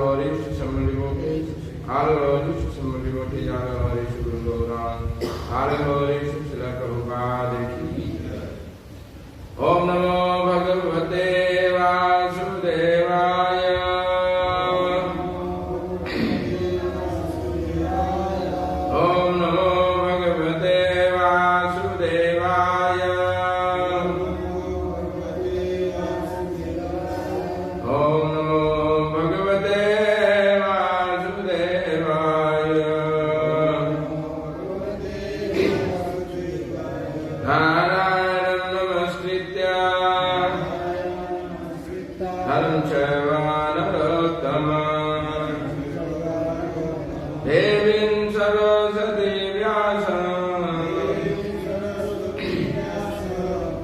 वरिष्ठ सम्मिलितों आल वरिष्ठ सम्मिलितों जाल वरिष्ठ गुरु गौरांग आल वरिष्ठ शिला प्रभुपाद की। ओम नमो भगवते वासुदेवाय। ओम नमो भगवते वासुदेवाय। ओम नमो भगवते वासुदेवाय। नारायणं नमस्कृत्य नरं चैव नरोत्तमं देवीं सरस्वतीं व्यासं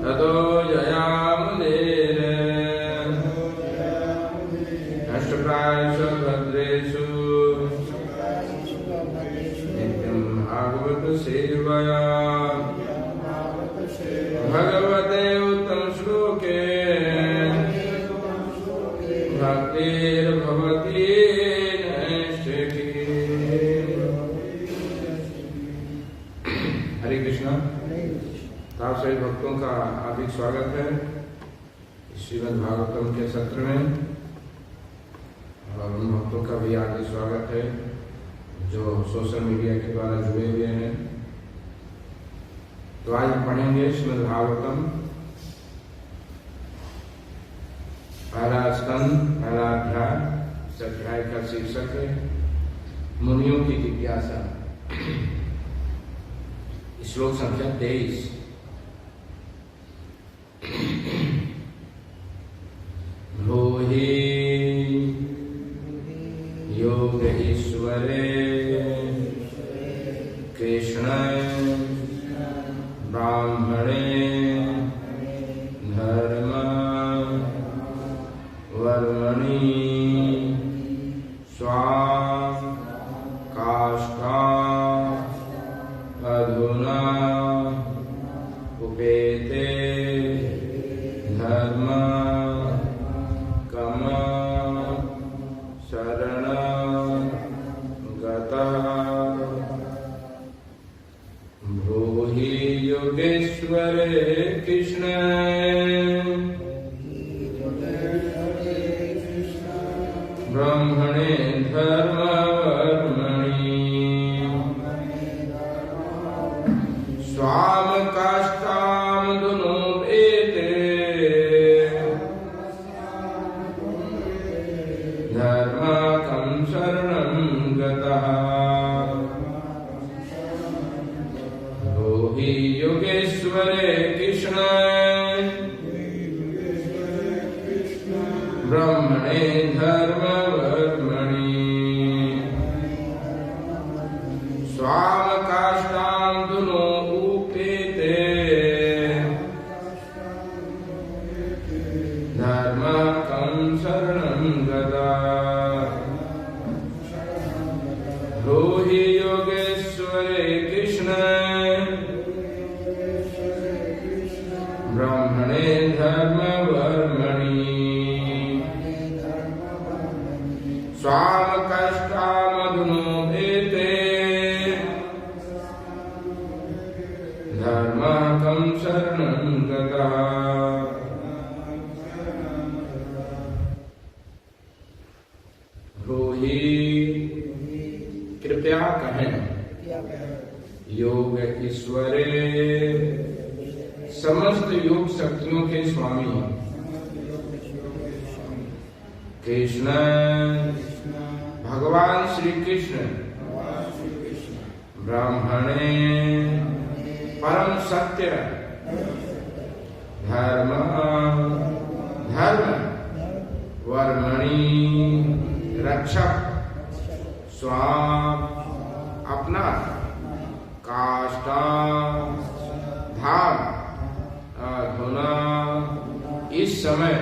ततो जयामुदीरये। नष्टप्रायेषु भद्रेषु नित्यं भागवत सेवया भगवते उत्तम श्लोके भक्तिर्भवति नैष्ठिकी। हरे कृष्णा। आप सभी भक्तों का हार्दिक स्वागत है श्रीमद् भागवतम के सत्र में, और उन भक्तों का भी हार्दिक स्वागत है जो सोशल मीडिया के द्वारा जुड़े हुए हैं। तो आज हम पढ़ेंगे श्रीमद् भागवतम पहला स्कंद पहला अध्याय। इस अध्याय का शीर्षक है मुनियों की जिज्ञासा। श्लोक संख्या 23। ब्रूहि योगेश्वरे कृष्ण ब्राह्मणे धर्म वर्मणि स्वाम काष्ठा अधुना उपेते धर्म कम शरण गतः। ब्रूहि योगेश्वरे कृष्ण ब्रह्मणे धर्म वर्मणि स्वाम काष्ठाम दुनोपेते धर्म कम शरणं गतः। ब्रूहि योगेश्वरे कृष्ण ब्रह्मणे धर्म वर्मणि स्वाम काष्ठां दुनो उपेते धर्म कं शरणं गतः। ब्रूहि योगेश्वरे कृष्ण ब्रह्मणे धर्म वर्मणि स्वाम कष्टामधुनोपेते धर्म कं शरणं गतः। ब्रूहि कृपया कहें योग ईश्वरे समस्त योग शक्तियों के स्वामी कृष्ण भगवान श्री कृष्ण ब्राह्मणे परम सत्य धर्म वर्मणि रक्षक स्वाम अपना काष्ठा धाम अधुना इस समय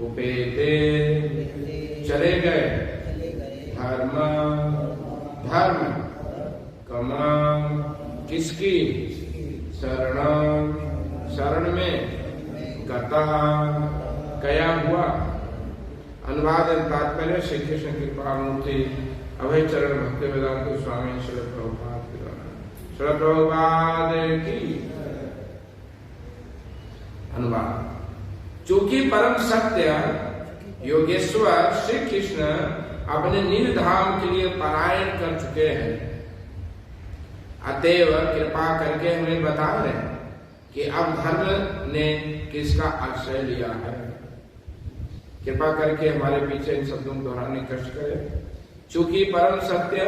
उपेते चले गए धर्म कम किसकी शरण में गता कया हुआ अनुवाद एवं तात्पर्य श्री कृष्ण कृपा मूर्ति अभय चरण भक्ति वेदांत स्वामी श्री प्रभुपाद के द्वारा। श्री प्रभुपाद की अनुवाद। चूंकि परम सत्य योगेश्वर श्री कृष्ण अपने नील धाम के लिए पलायन कर चुके हैं, अतएव कृपा करके हमें बता रहे हैं कि अब धर्म ने किसका आश्रय लिया है। कृपा करके हमारे पीछे इन शब्दों को दोहराने की कष्ट करें। चूंकि परम सत्य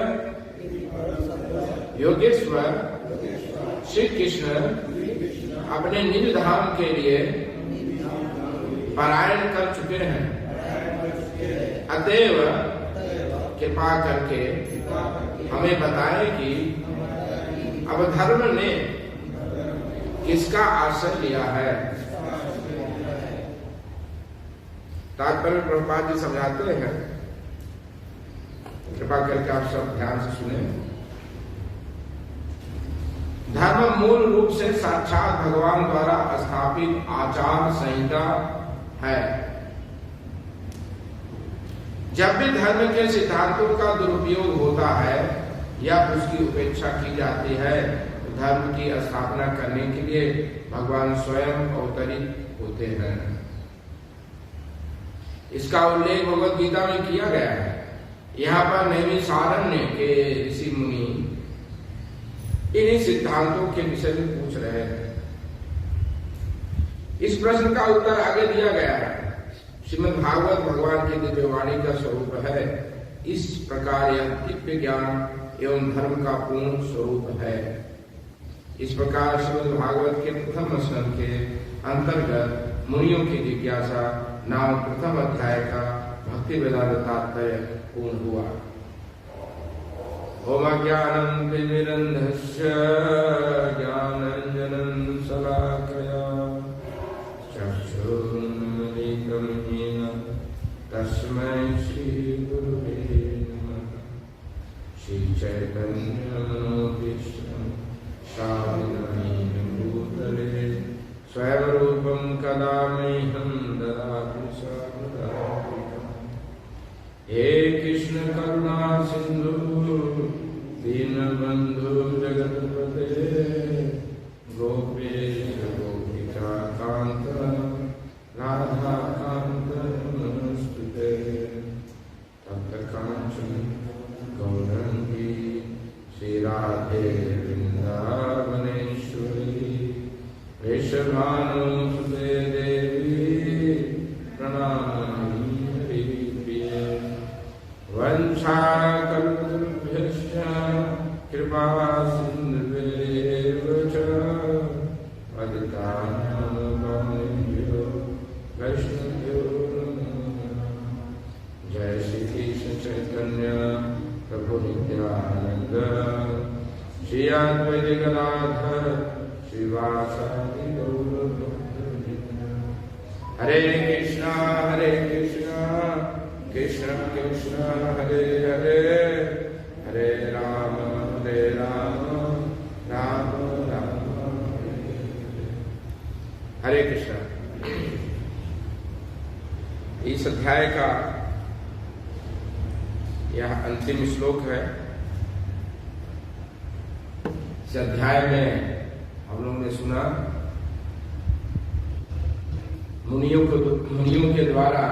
योगेश्वर श्री कृष्ण अपने निज धाम के लिए पलायन कर चुके हैं, अतएव कृपा करके हमें बताए कि अब धर्म ने किसका आश्रय लिया है। तात्पर्य प्रभुपाद जी समझाते हैं, कृपा करके आप सब ध्यान से सुने। धर्म मूल रूप से साक्षात भगवान द्वारा स्थापित आचार संहिता है। जब भी धर्म के सिद्धांतों का दुरुपयोग होता है या उसकी उपेक्षा की जाती है, तो धर्म की स्थापना करने के लिए भगवान स्वयं अवतरित होते हैं। इसका उल्लेख भगवद गीता में किया गया है। यहाँ पर नैमिषारण्य के ऋषि मुनि इन्हीं सिद्धांतों के विषय में पूछ रहे हैं। इस प्रश्न का उत्तर आगे दिया गया है। श्रीमद् भागवत भगवान की दिव्य वाणी का स्वरूप है। इस प्रकार यह दिव्य ज्ञान एवं धर्म का पूर्ण स्वरूप है। इस प्रकार श्रीमद् भागवत के प्रथम स्कंध के अंतर्गत मुनियों की जिज्ञासा नाम प्रथम अध्याय का भक्ति वेदांत तात्पर्य पूर्ण हुआ। ओम ज्ञानं तिमिरन्धस्य ज्ञानाञ्जनं शलाकया चक्षुरुन्मीलितं येन तस्मै श्रीगुरुवे नमः। श्रीचैतन्यमनोभीष्टं शान्तिमयं भूतले स्वयं रूपं कदा मह्यं ददातु सादरात्रिकम्। हे कृष्ण करुणा सिंधु दीनबंधु जगत्पते गोपेश गोपिका कांत राधा कांत नमस्तुते। तप्त कांचन गौरंगी श्री राधे वृंदावनेश्वरी वृषभानुसुते देवी प्रणमामि हरिप्रिये। वंशाकल्पतरुभ्यश्च कृपा सिन्धुभ्येव च पतितानां पावनेभ्यो वैष्णवेभ्यो नमः। जय श्री कृष्ण चैतन्य प्रभु नित्यानंद श्री अद्वैत गदाधर श्रीवासादि गौर भक्तवृंद। हरे कृष्णा कृष्ण कृष्ण हरे हरे हरे राम राम राम हरे कृष्ण। इस अध्याय का यह अंतिम श्लोक है। इस अध्याय में हम लोगों ने सुना मुनियों के द्वारा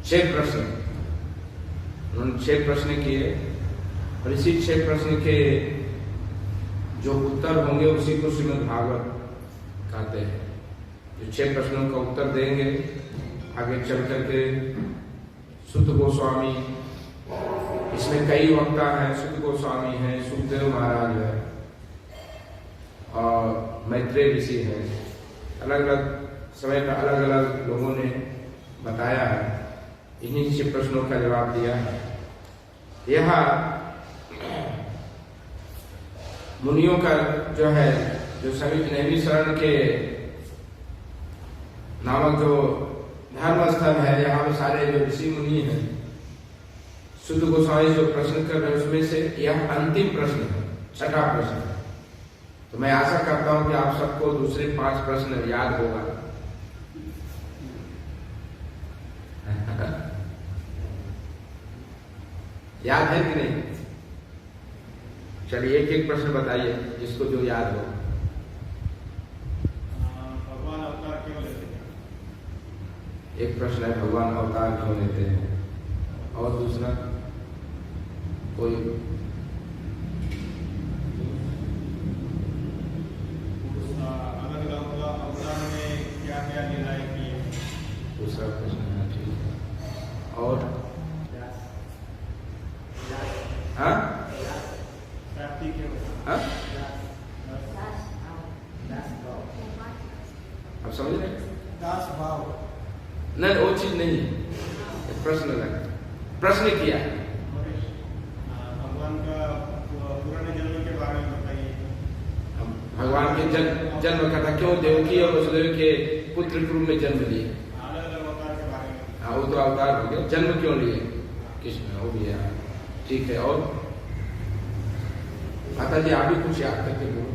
6 प्रश्न, उन्होंने 6 प्रश्न किए और इसी 6 प्रश्न के जो उत्तर होंगे उसी को श्रीमद् भागवत कहते हैं। जो 6 प्रश्नों का उत्तर देंगे आगे चल करके सुत गोस्वामी, इसमें कई वक्ता हैं, सुत गोस्वामी हैं, सुखदेव महाराज है और मैत्रेय ऋषि हैं। अलग अलग समय पर अलग अलग लोगों ने बताया है, इन्हीं से प्रश्नों का जवाब दिया है। यह मुनियों का जो है, जो सभी नैमिषारण्य के नामक जो धर्म स्थल है, यहाँ पे सारे जो ऋषि मुनि हैं, सुत गोस्वामी जो प्रश्न कर रहे हैं उसमें से यह अंतिम प्रश्न है, 6ठा प्रश्न है। तो मैं आशा करता हूं कि आप सबको दूसरे 5 प्रश्न याद होगा। याद है कि नहीं? चलिए एक एक प्रश्न बताइए जिसको जो याद हो। भगवान अवतार क्यों लेते हैं? एक प्रश्न है, भगवान अवतार क्यों लेते हैं। और दूसरा कोई? अलग अलग अवतार में क्या क्या लीलाएं की है? दूसरा प्रश्न है, ठीक है। और हाँ प्राप्ति क्यों? हाँ आप समझ रहे? दास भाव। नहीं वो चीज नहीं है, प्रश्न लगा, प्रश्न किया है। भगवान का पुराने जन्म के बारे में बताइए। भगवान के जन्म कथा क्यों देवकी और वसुदेव के पुत्र के रूप में जन्म लिए। अलग अलग अवतार के बारे में। हाँ वो तो अवतार हो गया, जन्म क्यों लिए कृष्ण, वो भी है, ठीक है। और माता जी आप भी कुछ याद करके बोलो।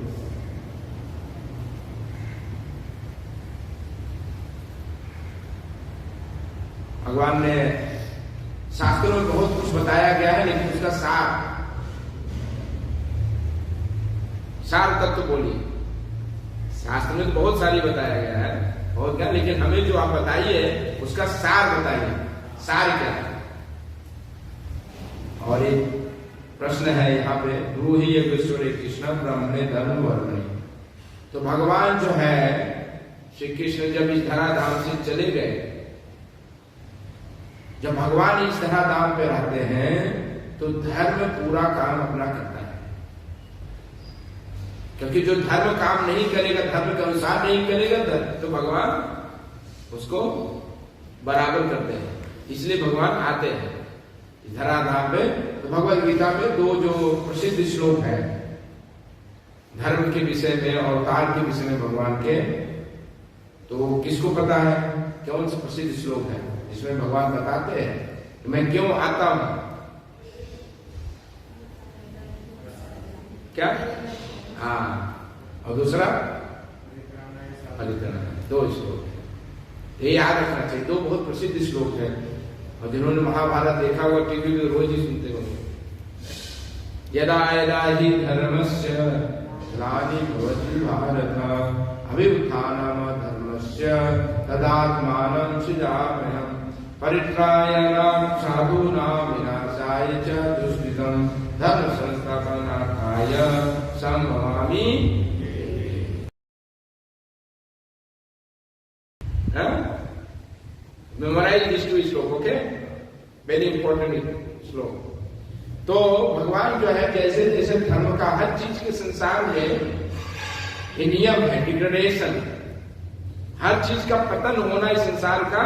भगवान ने शास्त्रों में बहुत कुछ बताया गया है, लेकिन उसका सार तत्व बोलिए। शास्त्र में तो बहुत सारी बताया गया है, बहुत क्या, लेकिन हमें जो आप बताइए उसका सार बताइए, सार क्या है। और एक प्रश्न है यहाँ पे, रूही विश्वरे कृष्ण ब्रह्मणे धर्म वर्णे। तो भगवान जो है श्री कृष्ण जब इस धराधाम से चले गए, जब भगवान इस धराधाम पे रहते हैं तो धर्म पूरा काम अपना करता है, क्योंकि जो धर्म काम नहीं करेगा, धर्म के अनुसार नहीं करेगा तो भगवान उसको बराबर करते हैं। इसलिए भगवान आते हैं इस धराधाम पे। तो भगवद गीता में दो जो प्रसिद्ध श्लोक है धर्म के विषय में और अवतार के विषय में भगवान के, तो किसको पता है कौन से प्रसिद्ध श्लोक है जिसमें भगवान बताते हैं कि मैं क्यों आता हूं? क्या? हाँ, और दूसरा परित्राण। दो श्लोक है, ये याद रखना चाहिए। दो बहुत प्रसिद्ध श्लोक है, और जिन्होंने महाभारत देखा हुआ टीवी में रोज ही सुनते होंगे। यदा यदा हि धर्मस्य ग्लानिर्भवति भारत अभ्युत्थानं धर्मस्य तदात्मानं सृजाम्यहम् परित्राणाय साधूनां विनाशाय च दुष्कृतं धर्म संस्थापनार्थाय संभवामि। मेमोराइज दिस टू श्लोक, ओके, वेरी इंपॉर्टेंट श्लोक। तो भगवान जो है जैसे जैसे धर्म का हर चीज के संसार में ये नियम है, डिग्रेडेशन, हर चीज का पतन होना इस संसार का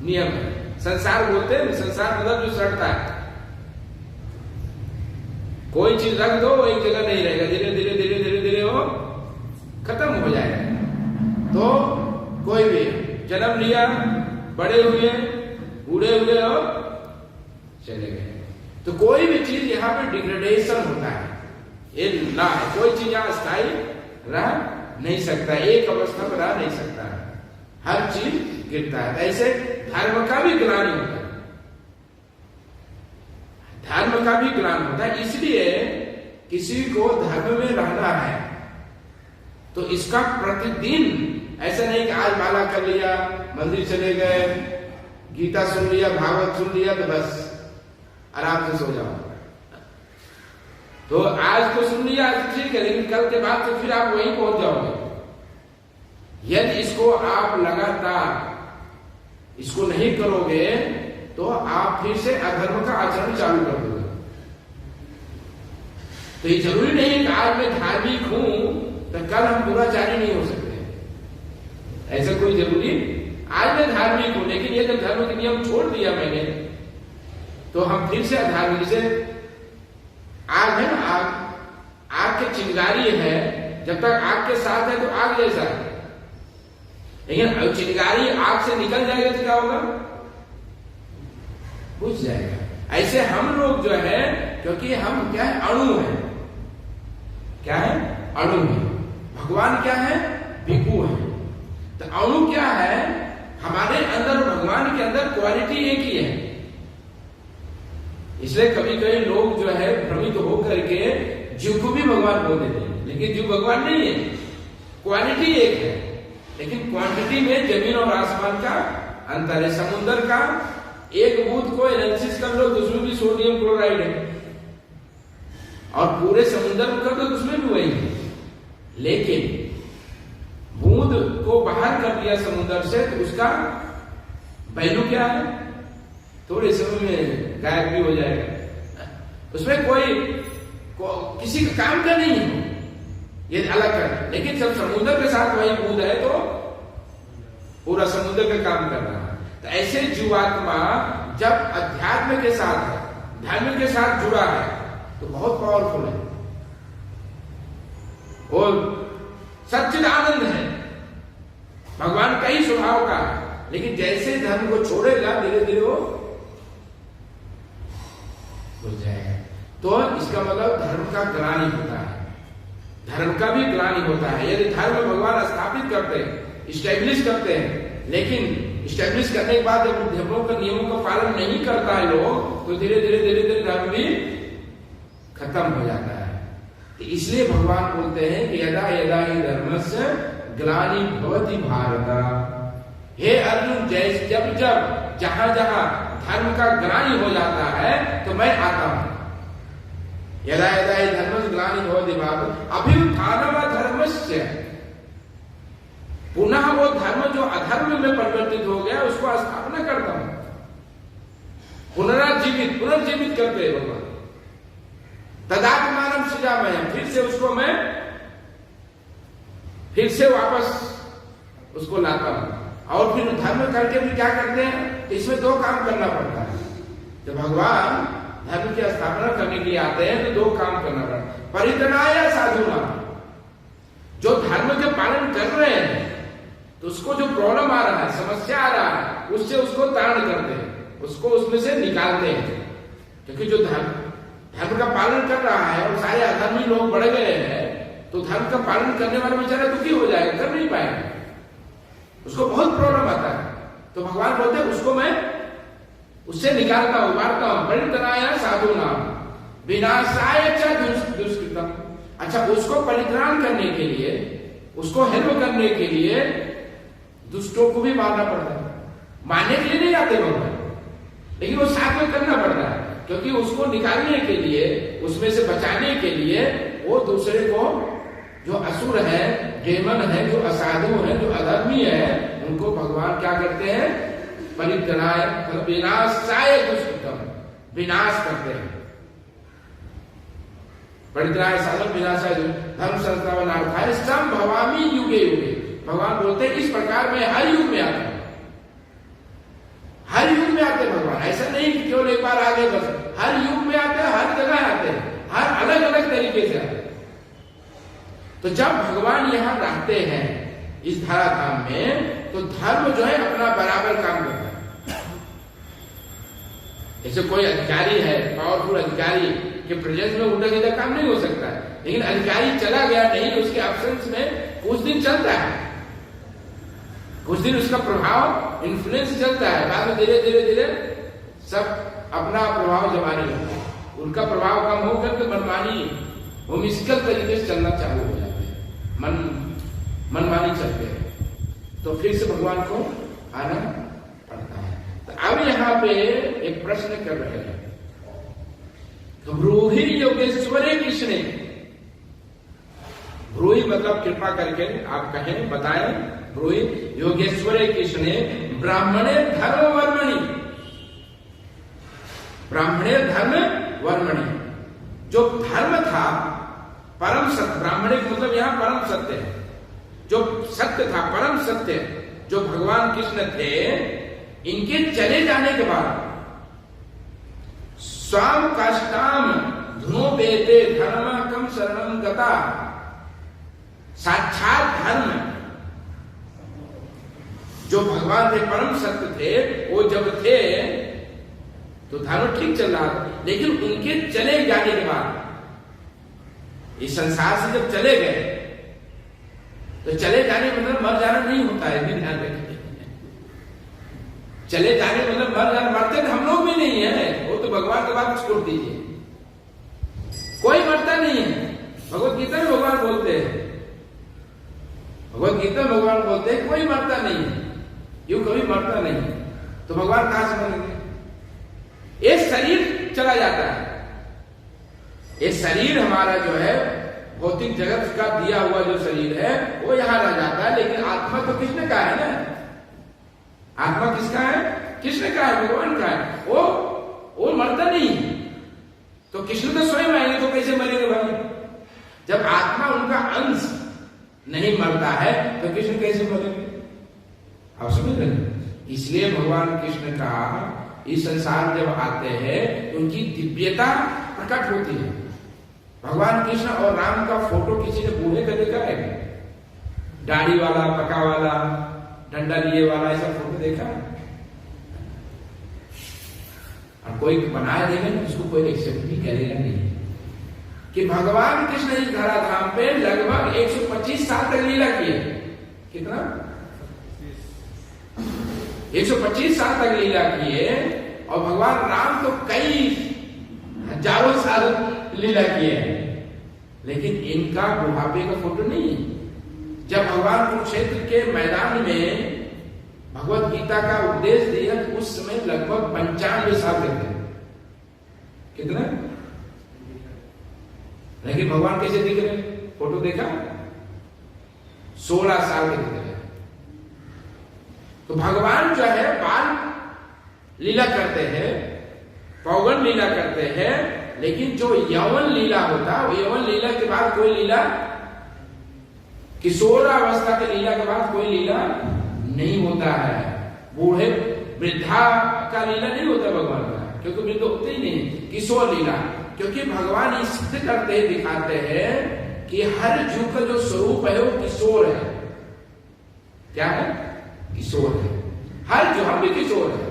नियम है। संसार बोलते हैं, संसार मतलब जो सड़ता है, कोई चीज रख दो वो एक जगह नहीं रहेगा, धीरे धीरे धीरे धीरे धीरे वो खत्म हो जाएगा। तो कोई भी जन्म लिया, बड़े हुए, बूढ़े हुए और चले गए। तो कोई भी चीज यहाँ पे डिग्रेडेशन होता है, ये ना है, कोई चीज यहाँ स्थायी रह नहीं सकता, एक अवस्था में रह नहीं सकता है, हर चीज गिरता है। ऐसे धर्म का भी ग्लानि होता है, धर्म का भी ग्लानि होता है। इसलिए किसी को धर्म में रहना है तो इसका प्रतिदिन, ऐसा नहीं कि आज माला कर लिया, मंदिर चले गए, गीता सुन लिया, भागवत सुन लिया तो बस आराम से सो जाओ। तो आज तो सुन लिया, आज ठीक है, लेकिन कल के बाद तो फिर आप वहीं पहुंच जाओगे। यदि इसको आप लगातार इसको नहीं करोगे तो आप फिर से अधर्म का आचरण चालू कर दोगे। तो ये जरूरी नहीं है कि आज मैं धार्मिक हूं तो कल हम दुराचारी नहीं हो सकते, ऐसा कोई जरूरी। आज मैं धार्मिक हूं, लेकिन ये जब धर्म के नियम छोड़ दिया मैंने तो हम फिर से अधार्मिक। जैसे आग है ना, आग के चिंगारी है, जब तक आग के साथ है तो आग जैसा है, लेकिन चिंगारी आग से निकल जाएगा तो क्या होगा? बुझ जाएगा। ऐसे हम लोग जो है, क्योंकि हम क्या है, अणु है, क्या है, अणु है। भगवान क्या है, भिक्षु है। तो अणु क्या है, हमारे अंदर भगवान के अंदर क्वालिटी एक ही है, इसलिए कभी कभी लोग जो है भ्रमित होकर के जीव को भी भगवान बोल देते हैं, लेकिन जीव भगवान नहीं है। क्वालिटी एक है, लेकिन क्वांटिटी में जमीन और आसमान का अंतर है। समुद्र का एक बूंद को एनालिसिस कर लो तो उसमें भी सोडियम क्लोराइड है, और पूरे समुद्र को कर दो तो उसमें भी वही है। लेकिन बूंद को बाहर कर दिया समुद्र से तो उसका वैल्यू क्या है, थोड़े समय में गायब भी हो जाएगा। उसमें कोई किसी का काम का नहीं है, ये अलग कर। लेकिन जब समुद्र के साथ वही बूंद है तो पूरा समुद्र का काम कर रहा है। तो ऐसे जीवात्मा जब अध्यात्म के साथ है, धर्म के साथ जुड़ा है, तो बहुत पावरफुल है और सच्चिदानंद है, भगवान का ही स्वभाव का है। लेकिन जैसे धर्म को छोड़ेगा धीरे धीरे वो हो जाएगा। तो इसका मतलब धर्म का ग्लानि होता है, धर्म का भी ग्लानि होता है। यदि धर्म भगवान स्थापित करते हैं, इस्टेब्लिश करते हैं, लेकिन इस्टेब्लिश करने के बाद जब धर्मों का नियमों का पालन नहीं करता है लोग, तो धीरे धीरे धर्म भी खत्म हो जाता है। तो इसलिए भगवान बोलते हैं कि यदा यदा ही धर्मस्य ग्लानि भवति भारत। हे अर्जुन, जैसे जब जब जहां जहां धर्म का ग्लानि हो जाता है तो मैं आता हूं। यदा यदा ही धर्मस्य ग्लानि भवति भारत अभ्युत्थानम धर्मस्य, पुनः वो धर्म जो अधर्म में परिवर्तित हो गया उसको स्थापना करता हूं, पुनर्जीवित करते हैं भगवान। तदात्मानम सृजामयम्, फिर से उसको मैं फिर से वापस उसको लाता हूं। और फिर धर्म करके भी क्या करते हैं, इसमें दो काम करना पड़ता है। जब भगवान धर्म की स्थापना करने के लिए आते हैं तो दो काम करना पड़ता है। परितनाय साधुना, जो धर्म के पालन कर रहे हैं तो उसको जो प्रॉब्लम आ रहा है, समस्या आ रहा है, उससे उसको ताड़ करते हैं, उसको उसमें से निकालते हैं। क्योंकि जो धर्म का पालन कर रहा है और सारे अधर्मी लोग बढ़ गए हैं, तो धर्म का पालन करने वाला बेचारा दुखी हो जाएगा, कर नहीं पाएगा, उसको बहुत प्रॉब्लम आता है। तो भगवान बोलते हैं उसको मैं उससे निकालता हूं, उबारता हूं। परित्राणाय साधूनां विनाशाय च दुष्कृतम्। अच्छा, उसको परित्राण करने के लिए, उसको हेल्प करने के लिए दुष्टों को भी मारना पड़ता है। मारने के लिए नहीं आते भगवान, लेकिन वो साथ में करना पड़ता है, क्योंकि उसको निकालने के लिए, उसमें से बचाने के लिए वो दूसरे को, जो असुर है, डेमन है, जो असाधु है, जो अधर्मी है, उनको भगवान क्या करते हैं, परित्राणाय विनाशाय दुष्कृतम्, विनाश करते हैं। परित्राणाय साधु विनाशाय धर्म संस्थापनार्थाय संभवामि युगे युगे। भगवान बोलते हैं इस प्रकार मैं हर युग में आता हूं, हर युग में आते भगवान। ऐसा नहीं कि केवल एक बार आगे, बस हर युग में आते हैं, हर जगह आते हैं, हर अलग अलग तरीके से आते हैं। तो जब भगवान यहां रहते हैं इस धराधाम में, तो धर्म जो है अपना बराबर काम करता है। जैसे कोई अधिकारी है, पावरफुल अधिकारी के प्रेजेंस में उल्टा सीधा काम नहीं हो सकता है, लेकिन अधिकारी चला गया नहीं, उसके एब्सेंस में कुछ दिन चलता है, कुछ दिन उसका प्रभाव, इन्फ्लुएंस चलता है। बाद में धीरे धीरे धीरे सब अपना प्रभाव जमाने लगता है। उनका प्रभाव कम होकर के मनमानी, वो म्यूजिकल तरीके से चलना चालू हो जाते हैं, मनमानी चलते हैं। तो फिर से भगवान को आना पड़ता है। तो अब यहाँ पे एक प्रश्न कर रहे हैं, ब्रूहि योगेश्वरे कृष्णे। ब्रूहि मतलब कृपा करके आप कहें, बताएं। ब्रूहि योगेश्वरे कृष्णे ब्राह्मणे धर्म वर्मणि, ब्राह्मणे धर्म वर्मणि। जो धर्म था परम सत्य, ब्राह्मणे मतलब यहां परम सत्य है, जो सत्य था, परम सत्य, जो भगवान कृष्ण थे, इनके चले जाने के बाद स्वाम काष्टाम धुनोपेते धर्म कम शरणम गता। साक्षात धर्म जो भगवान थे, परम सत्य थे, वो जब थे तो धर्म ठीक चल रहा था, लेकिन उनके चले जाने के बाद, इस संसार से जब चले गए, तो चले जाने मतलब मर जाना नहीं होता है, भी ध्यान रखिए। चले जाने मतलब मर जाना, मरते तो हम लोग भी नहीं है, वो तो भगवान के बाद छोड़ दीजिए। कोई मरता नहीं है। भगवत गीता में भगवान बोलते हैं, भगवत गीता में भगवान बोलते हैं कोई मरता नहीं है, यूं कभी मरता नहीं है। तो भगवान कहां से मरेंगे? ये शरीर चला जाता है, ये शरीर हमारा जो है भौतिक जगत का दिया हुआ जो शरीर है वो यहां रह जाता है, लेकिन आत्मा तो कृष्ण का है ना। आत्मा किसका है? कृष्ण का है, भगवान का है। वो मरता नहीं है। तो कृष्ण तो स्वयं आएंगे, तो कैसे मरेंगे भाई? जब आत्मा उनका अंश नहीं मरता है तो कृष्ण कैसे मरेंगे? आप समझ रहे हैं? इसलिए भगवान कृष्ण का इस संसार जब आते हैं तो उनकी दिव्यता प्रकट होती है। भगवान कृष्ण और राम का फोटो किसी ने बूढ़े का देखा है? दाढ़ी वाला, पका वाला, डंडा लिए वाला, ऐसा फोटो देखा है? और कोई बनाया देगा ना, उसको कोई एक्सेप्ट भी करेगा नहीं कि भगवान कृष्ण इस धराधाम पे लगभग 125 साल तक लीला किए। कितना? 125 साल तक लीला किए। और भगवान राम तो कई हजारों साल लीला किए हैं, लेकिन इनका बुढ़ापे का फोटो नहीं है। जब भगवान कुरुक्षेत्र के मैदान में भगवत गीता का उपदेश दिया तो उस समय लगभग 95 साल के थे। कितना? लेकिन भगवान कैसे दिख रहे? फोटो देखा? 16 साल के दिख रहे। तो भगवान जो है बाल लीला करते हैं, पौगन लीला करते हैं, लेकिन जो यौवन लीला होता है, यौवन लीला के बाद कोई लीला, किशोरावस्था के लीला के बाद कोई लीला नहीं होता है। बूढ़े वृद्धा का लीला नहीं होता भगवान का, क्योंकि वृद्ध होते ही नहीं। किशोर लीला, क्योंकि भगवान ये सिद्ध करते दिखाते हैं कि हर जीव का जो स्वरूप है वो किशोर है। क्या है? किशोर है। हर जो, हम भी किशोर है,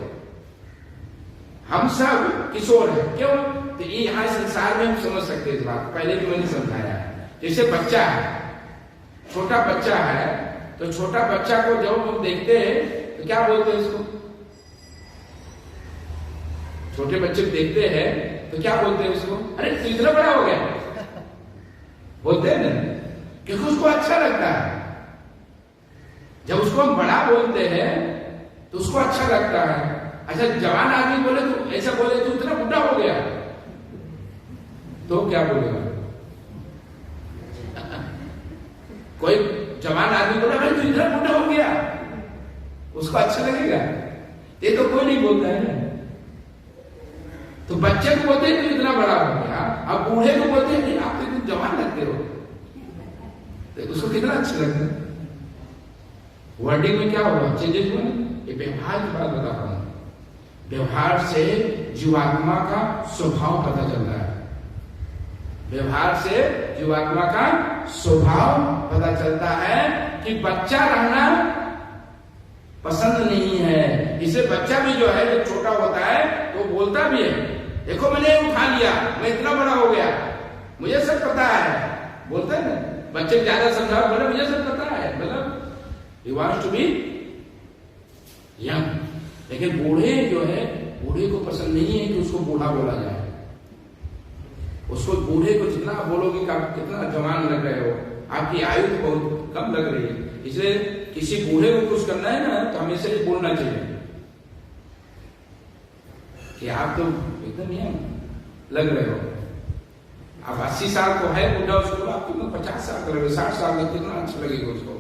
हम सब किशोर है। क्यों? तो ये यहाँ संसार में हम समझ सकते हैं इस बात। पहले भी मैंने समझाया, जैसे बच्चा है, छोटा बच्चा है, तो छोटा बच्चा को जब हम देखते हैं तो क्या बोलते हैं उसको? छोटे बच्चे को देखते हैं तो क्या बोलते हैं उसको? अरे तू इतना बड़ा हो गया, बोलते हैं ना, क्योंकि उसको अच्छा लगता है। जब उसको हम बड़ा बोलते हैं तो उसको अच्छा लगता है। अच्छा, जवान आदमी बोले तो ऐसा बोले तो इतना बुढ़ा हो गया, तो क्या बोलेगा? कोई जवान आदमी बोला भाई तू इतना बुढ़ा हो गया, उसको अच्छा लगेगा? ये तो कोई नहीं बोलता है ना। तो बच्चे को बोलते हैं तू इतना बड़ा हो गया, अब बूढ़े को बोलते हैं आप तो तुम जवान लगते हो, तो उसको कितना अच्छा लगता है? वर्डिंग में क्या होगा? चेंजेस हुआ। ये व्यवहार की बात बता रहा हूं। व्यवहार से जीवात्मा का स्वभाव पता चल रहा है। व्यवहार से जीवात्मा का स्वभाव पता चलता है कि बच्चा रहना पसंद नहीं है। इसे बच्चा भी जो है, जब छोटा होता है तो बोलता भी है, देखो मैंने उठा लिया, मैं इतना बड़ा हो गया, मुझे सब पता है, बोलता है ना। बच्चे को ज्यादा समझाओ, बोले मुझे सब पता है, मतलब he wants to be young। लेकिन बूढ़े जो है, बूढ़े को पसंद नहीं है कि उसको बूढ़ा बोला जाए। उसको बूढ़े को जितना बोलोगे कि आप कितना जवान लग रहे हो, आपकी आयु तो बहुत कम लग रही है। इसलिए किसी बूढ़े को कुछ करना है ना तो हमेशा ये बोलना चाहिए कि आप तो एकदम यंग लग रहे हो। आप 80 साल को है बूढ़ा, उसको आप कितना 50 साल का लगे, 60 साल का, कितना अच्छा लगेगा उसको।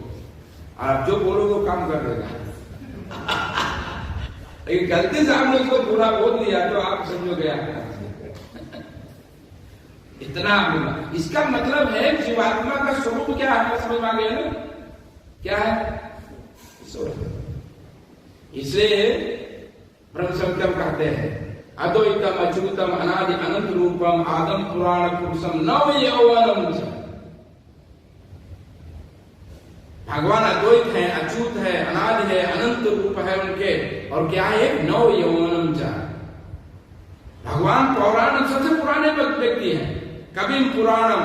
और आप जो बोलोगे वो काम कर देगा। लेकिन गलती से आपने उसको बुरा बोल दिया तो आप समझो गया इतना बुरा। इसका मतलब है जीवात्मा का स्वरूप क्या है, समझ में आ गया ना? क्या है? इसलिए ब्रह्म संकल्प कहते हैं अद्वैतम अच्युतम अनादि अनंत रूपम आदम पुराण पुरुषम नव यौवनम। भगवान अद्वैत है, अच्युत है, अनादि है, अनंत रूप है उनके, और क्या है? नव यौवनम च। भगवान पौराणिक सबसे पुराने व्यक्ति हैं, कभी पुराणम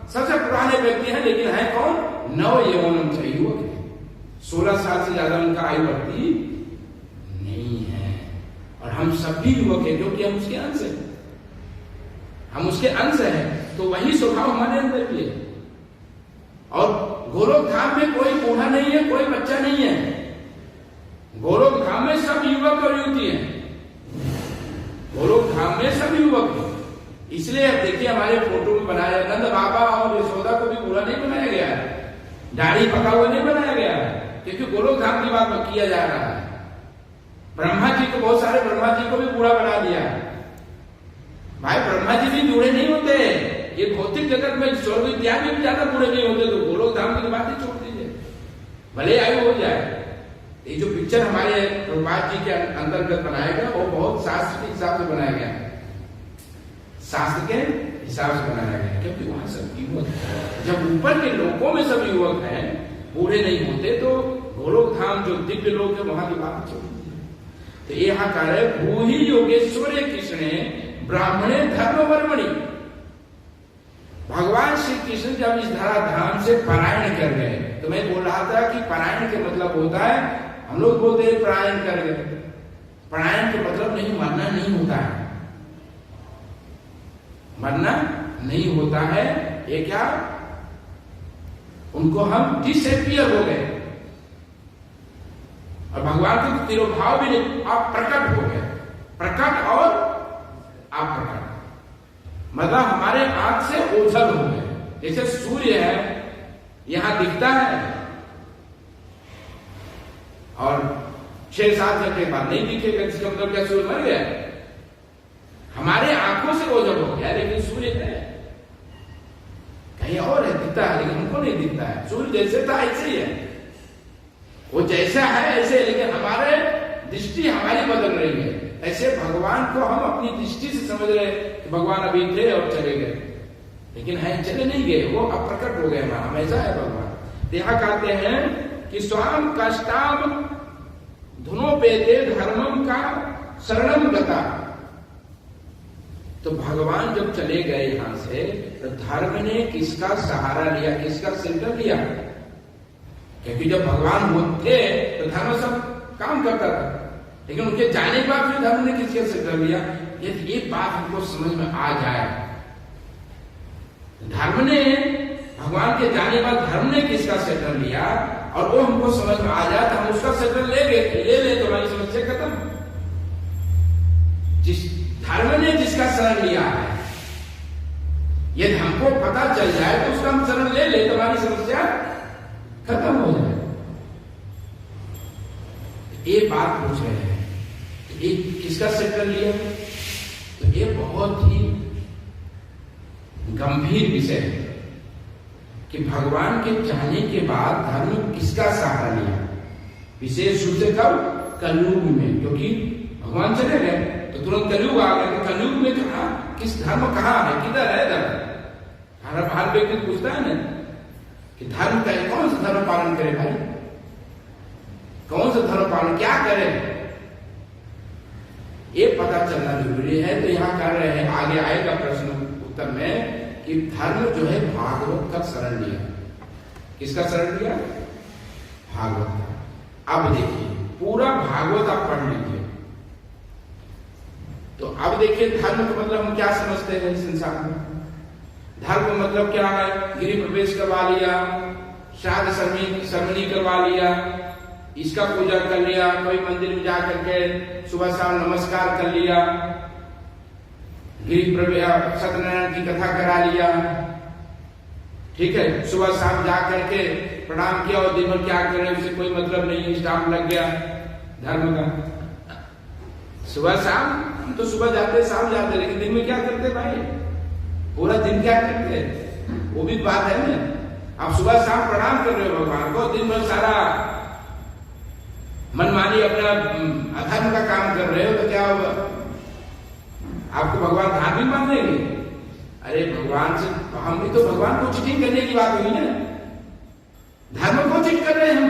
सबसे पुराने व्यक्ति हैं, लेकिन है कौन? नव यौवनम च, युवक है। 16 साल से ज्यादा उनका आयु बढ़ती नहीं है। और हम हम सब भी युवक हैं क्योंकि हम उसके अंश हैं, हम उसके अंश हैं, तो वही स्वभाव हमारे अंदर भी है। और गोलोक धाम में कोई बूढ़ा नहीं है, कोई बच्चा नहीं है। गोलोक धाम में सब युवक और युवती हैं। गोलोक धाम में सब युवक हैं। इसलिए अब देखिए हमारे फोटो में बनाया नंद बाबा और यशोदा को भी बूढ़ा नहीं बनाया गया है, दाढ़ी पका हुआ नहीं बनाया गया है, क्योंकि गोलोक धाम की बात किया जा रहा है। ब्रह्मा जी को, बहुत सारे ब्रह्मा जी को भी बूढ़ा बना दिया। भाई ब्रह्मा जी भी बूढ़े नहीं होते, ये भौतिक जगत में स्वर्ग इत्यादि में भी ज्यादा बूढ़े नहीं होते, तो गोलोक धाम की बात ही छोड़ दीजिए, भले आयु हो जाए। ये जो पिक्चर हमारे प्रभुपाद जी के अंतर्गत बनाया गया वो बहुत शास्त्र के हिसाब से बनाया गया, शास्त्र के हिसाब से बनाया गया, क्योंकि वहां सब युवक है। जब ऊपर के लोकों में सब युवक हैं, बूढ़े नहीं होते, तो गोलोक धाम जो दिव्य लोक है वहां की बात छोड़ दीजिए। तो यहाँ कह रहे भूहि योगेश्वरे कृष्णे ब्राह्मणे धर्मवर्मणि। भगवान श्री कृष्ण जब इस धरा धाम से पलायन कर गए, तो मैं बोल रहा था कि पलायन के मतलब होता है, हम लोग बोलते हैं पलायन कर गए, पलायन के मतलब नहीं मरना नहीं होता है, मरना नहीं होता है। ये क्या, उनको हम डिसएपियर हो गए, और भगवान के तिरोभाव भी नहीं, आप प्रकट हो गए, प्रकट और अप्रकट, मतलब हमारे आंख से ओझल हो गए। जैसे सूर्य है यहां दिखता है और 6-7 घंटे बाद नहीं दिखेगा, इसका मतलब क्या सूर्य मर गया? हमारे आंखों से ओझल हो गया, लेकिन सूर्य है कहीं और है, दिखता है लेकिन हमको नहीं दिखता है। सूर्य जैसे था ऐसे ही है, वो जैसा है ऐसे, लेकिन हमारे दृष्टि हमारी बदल रही है। ऐसे भगवान को हम अपनी दृष्टि से समझ रहे कि भगवान अभी थे और चले गए, लेकिन है चले नहीं गए, वो अप्रकट हो गए, हमेशा है भगवान। यहाँ कहते हैं कि स्वाम कष्टाम धुनोपेते धर्मम का शरणम गता। तो भगवान जब चले गए यहां से, तो धर्म ने किसका सहारा लिया, किसका शेल्टर लिया? क्योंकि जब भगवान वो थे तो धर्म सब काम करता था, लेकिन उनके जाने के बाद फिर धर्म ने किसका शेल्टर लिया? ये बात हमको समझ में आ जाए, धर्म ने, भगवान के जाने के बाद धर्म ने किसका शेल्टर लिया, और वो हमको समझ में आ जाए तो हम उसका शेल्टर ले ले तो हमारी समस्या खत्म। जिस धर्म ने जिसका शरण लिया है, यदि हमको पता चल जाए तो उसका हम शरण ले ले तो हमारी समस्या खत्म हो जाए। ये बात पूछ रहे हैं, ये किसका शेल्टर लिया? तो ये बहुत ही गंभीर विषय है कि भगवान के जाने के बाद धर्म किसका सहारा लिया, विशेष रूप से कब? कलयुग में, क्योंकि भगवान चले गए तो तुरंत कलयुग आ गया। तो कलयुग में कहा किस धर्म कहाँ है, किधर है धर्म? हर व्यक्ति पूछता है ना कि धर्म का कौन सा धर्म पालन करे भाई, कौन सा धर्म पालन क्या करे, ये पता चलना जरूरी है। तो यहाँ कर रहे हैं, आगे आएगा प्रश्न उत्तर में, कि धर्म जो है भागवत का शरण लिया। किसका शरण लिया? भागवत का। अब देखिए पूरा भागवत आप पढ़ लीजिए, तो अब देखिए धर्म का मतलब हम क्या समझते हैं संसार में। धर्म का मतलब क्या है? गिरि प्रवेश करवा लिया, श्राद्ध शर्मणी करवा लिया, इसका पूजा कर लिया, कोई मंदिर में जाकर के सुबह शाम नमस्कार कर लिया, गिरि प्रवेश सत्यनारायण की कथा करा लिया, ठीक है, सुबह शाम जा करके प्रणाम किया और दिन भर क्या करें उसे कोई मतलब नहीं, स्टाम्प लग गया धर्म का। सुबह शाम हम तो सुबह जाते शाम जाते, लेकिन दिन में क्या करते भाई? पूरा दिन क्या करते? वो भी बात है ना। आप सुबह शाम प्रणाम कर रहे हो भगवान को, दिन भर सारा मनमानी अपना अधर्म का काम कर रहे हो, तो क्या होगा? आपको भगवान धार्मिक मान लेंगे? अरे भगवान से हम भी तो भगवान को चीटिंग करने की बात हुई ना, धर्म को चीट कर रहे हैं हम,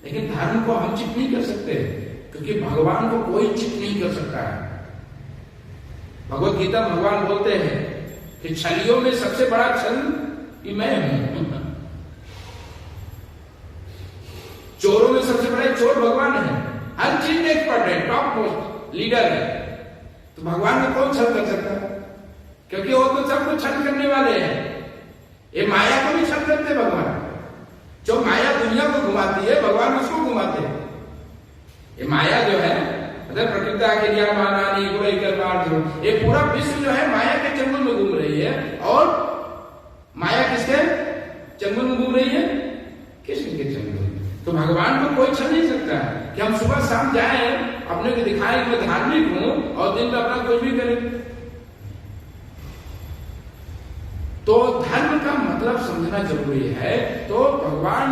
लेकिन धर्म को हम चीट नहीं कर सकते, क्योंकि भगवान को कोई चीट नहीं कर सकता है। भगवत गीता भगवान बोलते हैं कि छलियों में सबसे बड़ा छल कि मैं हूं, चोरों में सबसे बड़ा चोर भगवान है, हर चीज में एक्सपर्ट है, टॉप मोस्ट। लीडर है, तो भगवान को कौन छल कर सकता है? क्योंकि वो तो सबको छल करने वाले हैं। ये माया को भी छल करते भगवान। जो माया दुनिया को घुमाती है, भगवान उसको घुमाते हैं। ये माया जो है मतलब प्रकृति के ज्ञान मानानी गुरु कर्मार्थ, ये पूरा विश्व जो है माया के चंगुल में घूम रही है। और माया किसके चंगुल में घूम रही है? कृष्ण के चंगुल। तो भगवान को कोई छल नहीं सकता है कि हम सुबह शाम जाए अपने को दिखाए कि मैं धार्मिक हूं और दिन में अपना कुछ भी करें। तो धर्म का मतलब समझना जरूरी है। तो भगवान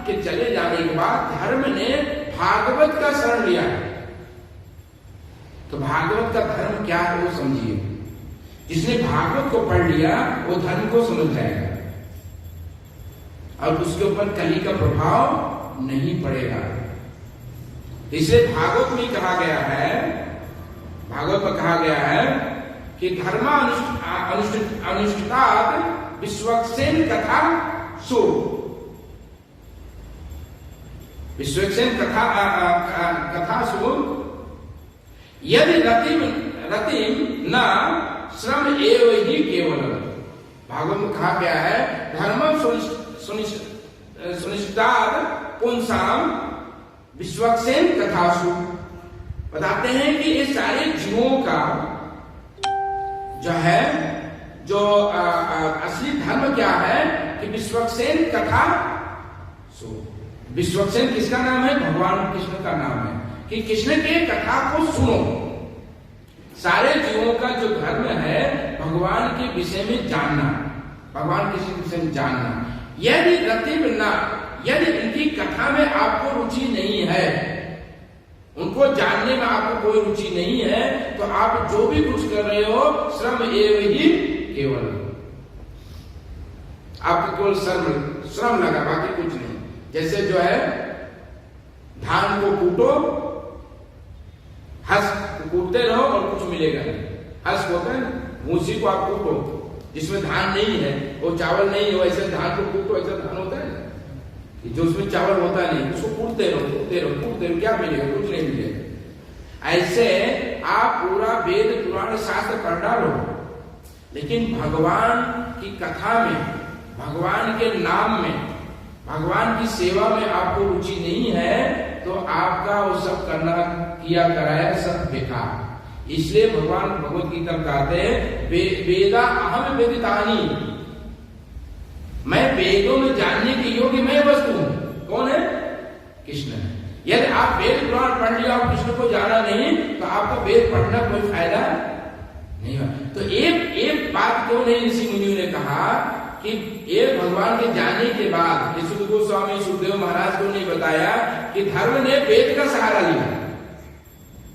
के चले जाने के बाद धर्म ने भागवत का शरण लिया है। तो भागवत का धर्म क्या है वो समझिए। जिसने भागवत को पढ़ लिया वो धर्म को समझ जाएगा और उसके ऊपर कली का प्रभाव नहीं पड़ेगा। इसलिए भागवत में कहा गया है, भागवत में कहा गया है कि धर्म अनुष्ठात विश्वक्सेन कथा सो। विश्वक्सेन कथा सो यदि रतिम न श्रम एव ही केवल। भागवत में कहा गया है धर्म सुनिश्चितात् पुंसाम विश्वक्सेन कथासु। बताते हैं कि ये सारे जीवों का जो है जो असली धर्म क्या है कि विश्वक्सेन कथा सु। विश्वक्सेन किसका नाम है? भगवान कृष्ण का नाम है कि कृष्ण के कथा को सुनो। सारे जीवों का जो धर्म है भगवान के विषय में जानना, भगवान कृष्ण के विषय में जानना। यदि रतिब ना, यदि उनकी कथा में आपको रुचि नहीं है, उनको जानने में आपको कोई रुचि नहीं है, तो आप जो भी कुछ कर रहे हो श्रम एव ही केवल। आपको केवल श्रम लगा, बाकी कुछ नहीं। जैसे जो है धान को कूटो, हंस कूटते रहो और कुछ मिलेगा नहीं। हंस होता है ना, भूसी को आप कूटो जिसमें धान नहीं है, वो चावल नहीं है, ऐसे धान को कूटो, ऐसा धान होता है कि जो उसमें चावल होता नहीं, उसको कूटते रहो कूटते रहो कूटते रहो, क्या मिलेगा? कुछ नहीं मिलेगा। ऐसे आप पूरा वेद पुराण शास्त्र पढ़ डालो, लेकिन भगवान की कथा में, भगवान के नाम में, भगवान की सेवा में आपको रुचि नहीं है, तो आपका वो सब करना किया कराया सब बेकार। इसलिए भगवान भगवत गीता कहते हैं वेदा अहम वेदितानि, मैं वेदों में जानने के योग्य मैं वस्तु हूं। कौन है? कृष्ण है। यदि आप वेद पुराण पढ़ लिया और कृष्ण को जाना नहीं, तो आपको वेद पढ़ना कोई फायदा नहीं हुआ। तो एक बात क्यों नहीं ऋषि मुनियों ने कहा कि ये भगवान के जाने के बाद सुखदेव गोस्वामी सुखदेव महाराज को नहीं बताया कि धर्म ने वेद का सहारा लिया,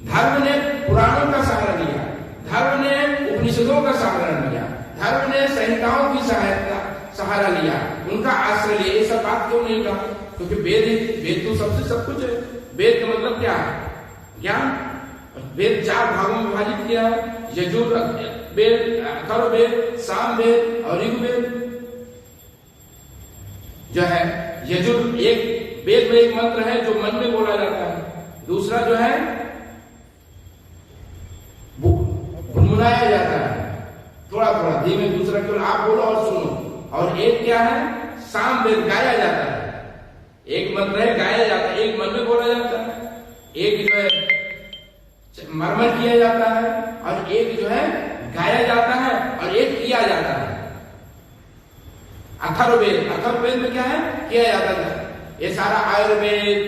धर्म ने पुराणों का सहारा लिया, धर्म ने उपनिषदों का सहारा लिया, धर्म ने संहिताओं की सहारा लिया, उनका आश्रय लिया। ये सब बात क्यों नहीं कहा? क्योंकि वेद तो सबसे सब कुछ है। वेद का मतलब क्या है? ज्ञान। वेद 4 भागों में विभाजित किया है, यजुर वेद, अथर्ववेद, सामवेद और ऋग्वेद। जो है यजुर एक वेद में एक मंत्र है जो मन में बोला जाता है, दूसरा जो है गुनगुनाया जाता है थोड़ा थोड़ा धीमे, दूसरा केवल आप बोलो और सुनो। और एक क्या है? सामवेद गाया जाता है। एक मंत्र है गाया जाता है, एक मन में बोला जाता है, एक जो है मर्मर किया जाता है, और एक जो है गाया जाता है, और एक किया जाता है। अथर्ववेद, अथर्ववेद में क्या है? किया जाता है। ये सारा आयुर्वेद,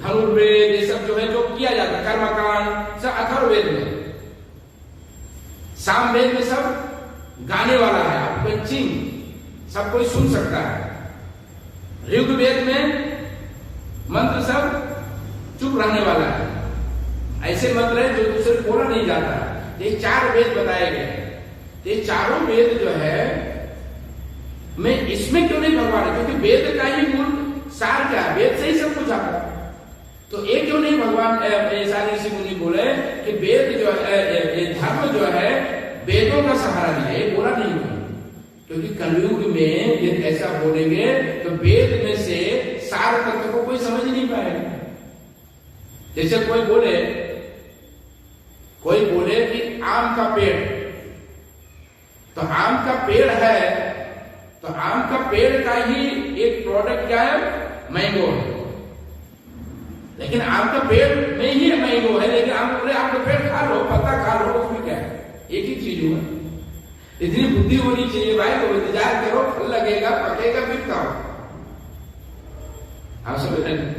धनुर्वेद, ये सब जो है जो किया जाता है, कर्मकांड सब अथर्ववेद में। सामवेद में सब गाने वाला है, आप पंचिंग सब कोई सुन सकता है। ऋग्वेद में मंत्र सब चुप रहने वाला है, ऐसे मंत्र है जो दूसरे बोला नहीं जाता है। ये 4 वेद बताए गए। ये चारों वेद जो है मैं इसमें क्यों नहीं भगवान है? क्योंकि वेद का ही मूल सार क्या है? वेद से ही सब कुछ आता है। तो एक क्यों नहीं भगवान सारे ऋषि मुनि बोले कि वेद जो है, धर्म जो है वेदों का सहारा लिया, ये बोला नहीं है। क्योंकि कलयुग में यदि ऐसा बोलेंगे तो वेद में से सार तत्व को कोई समझ नहीं पाएगा। जैसे कोई बोले कोई बोले कि आम का पेड़, तो आम का पेड़ है, तो आम का पेड़ का ही एक प्रोडक्ट क्या है, मैंगो है। लेकिन आम का पेड़ में ही मैंगो है, लेकिन आम बोले आम का पेड़ खा लो, पत्ता खा लो, उसमें क्या है, एक ही चीज हुआ। इतनी बुद्धि होनी चाहिए भाई, तो इंतजार करो, फल लगेगा, पकेगा, फिर खाओ। आप समझ रहे हैं?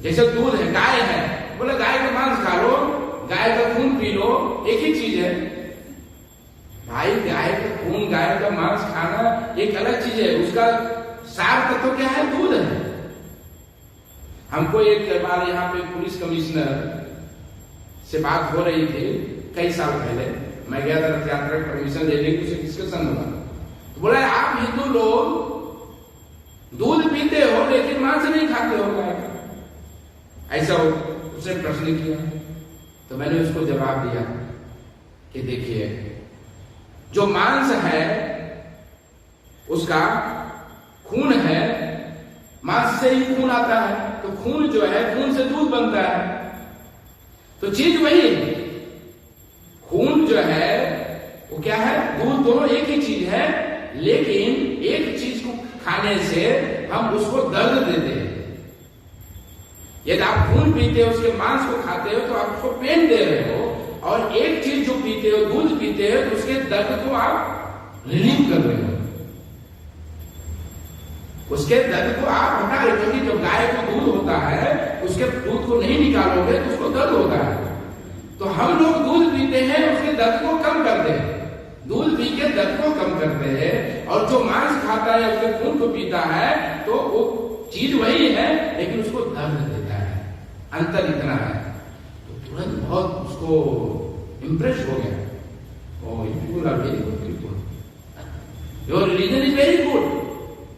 जैसे दूध है, गाय है, बोले गाय का मांस खा लो, गाय का खून पी लो, एक ही चीज है भाई। गाय का खून, गाय का मांस खाना एक अलग चीज है, उसका सार तत्व क्या है, दूध है। हमको एक बार यहाँ पे पुलिस कमिश्नर से बात हो रही थी कई साल पहले, मैं गया था रथ यात्रा का परमिशन लेने, कुछ डिस्कशन हुआ, तो बोला आप हिंदू लोग दूध पीते हो लेकिन मांस नहीं खाते हो गाय का, ऐसा हो। उसने प्रश्न किया, तो मैंने उसको जवाब दिया कि देखिए, जो मांस है उसका खून है, मांस से ही खून आता है, तो खून जो है, खून से दूध बनता है, तो चीज वही है। खून जो है वो क्या है, दूध, दोनों एक ही चीज है, लेकिन एक चीज को खाने से हम उसको दर्द देते हैं। यदि आप खून पीते हो, उसके मांस को खाते हो, तो आप उसको पेन दे रहे हो, और एक चीज जो पीते हो, दूध पीते हो, तो उसके दर्द को आप रिलीव कर रहे हो, उसके दर्द को आप हटा रहे हो। क्योंकि जब गाय को दूध होता है, उसके दूध को नहीं निकालोगे तो उसको दर्द होता है। तो हम लोग दूध पीते हैं, उसके दर्द को कम करते हैं, दूध पी के दर्द को कम करते हैं, और जो मांस खाता है, उसके खून को पीता है, तो वो चीज वही है, लेकिन उसको दर्द देता है, अंतर इतना है। तो तुरंत बहुत उसको इंप्रेस हो गया, oh people are very good people, your religion is very good,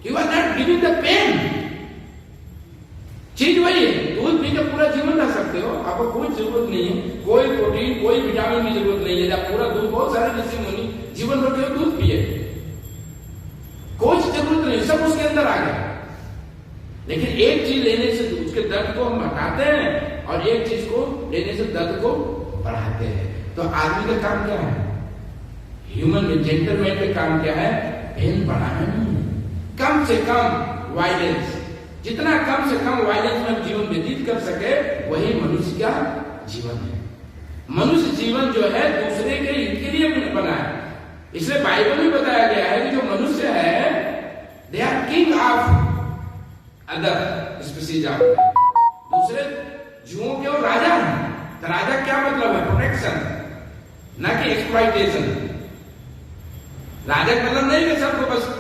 you are not giving the pain. चीज वही है, दूध पी के पूरा जीवन रह सकते हो, आपको कोई जरूरत नहीं है, कोई प्रोटीन, कोई विटामिन की जरूरत नहीं है। आप पूरा दूध, बहुत सारे ऋषि मुनि जीवन भर केवल दूध पिए, कोई जरूरत नहीं, सब उसके अंदर आ गया। लेकिन एक चीज लेने से उसके दर्द को हम हटाते हैं, और एक चीज को लेने से दर्द को बढ़ाते हैं। तो आदमी का काम क्या है, ह्यूमन में, जेंटलमैन का काम क्या है, पेन बढ़ाना नहीं, कम से कम वायलेंस, जितना कम से कम वायलेंस में जीवन व्यतीत कर सके, वही मनुष्य का जीवन है। मनुष्य जीवन जो है दूसरे के हित के लिए बना है। इसलिए बाइबल में बताया गया है कि जो मनुष्य है, they are king of other species of, दूसरे जीवों के वो राजा है। तो राजा क्या मतलब है, प्रोटेक्शन, ना कि एक्सप्लॉइटेशन। राजा का मतलब नहीं कि सबको बस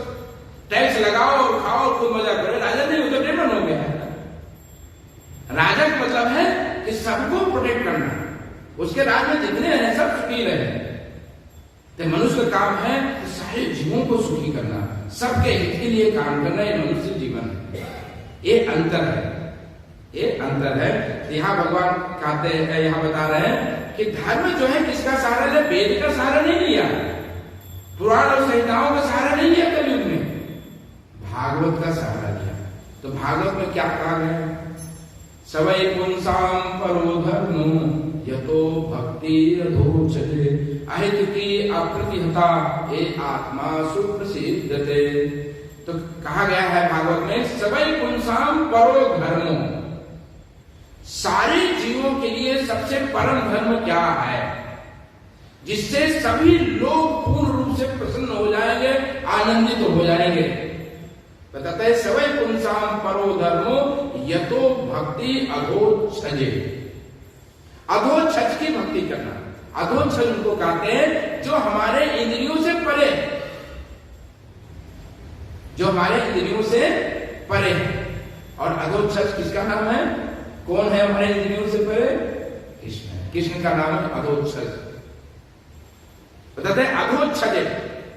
टैक्स लगाओ और खाओ, खूब मजा करो, राजा नहीं, वो तो डेमन हो गया है। राजा का मतलब है कि सबको प्रोटेक्ट करना, उसके राज में जितने हैं सब सुखी रहे। तो मनुष्य का काम है कि सारे जीवों को सुखी करना, सबके हित के लिए काम करना, ये मनुष्य जीवन है। ये अंतर है, ये अंतर है। तो यहाँ भगवान कहते हैं, यहाँ बता रहे हैं कि धर्म जो है किसका सहारा लिया, वेद का सहारा नहीं लिया, पुराण और संहिताओं का सहारा नहीं लिया, कलयुग में भागवत का सहारा लिया। तो भागवत में क्या कहा गया, सवै पुंसाम परो धर्मो यतो भक्ति अधोचते अहित की अप्रतिहता ये आत्मा सुप्रसिद्धते। तो कहा गया है भागवत में, सवै पुंसाम परो धर्मो, सारे जीवों के लिए सबसे परम धर्म क्या है, जिससे सभी लोग पूर्ण रूप से प्रसन्न हो जाएंगे, आनंदित हो जाएंगे। बताते हैं, सवै पुंसाम परो धर्मो यतो भक्ति अधोच्छजे, अधोच्छज की भक्ति करना। अधोच्छज उनको कहते हैं जो हमारे इंद्रियों से परे, जो हमारे इंद्रियों से परे। और अधोच्छज किसका नाम है, कौन है हमारे इंद्रियों से परे, कृष्ण। कृष्ण का नाम है अधोच्छज। बताते हैं अधोच्छज,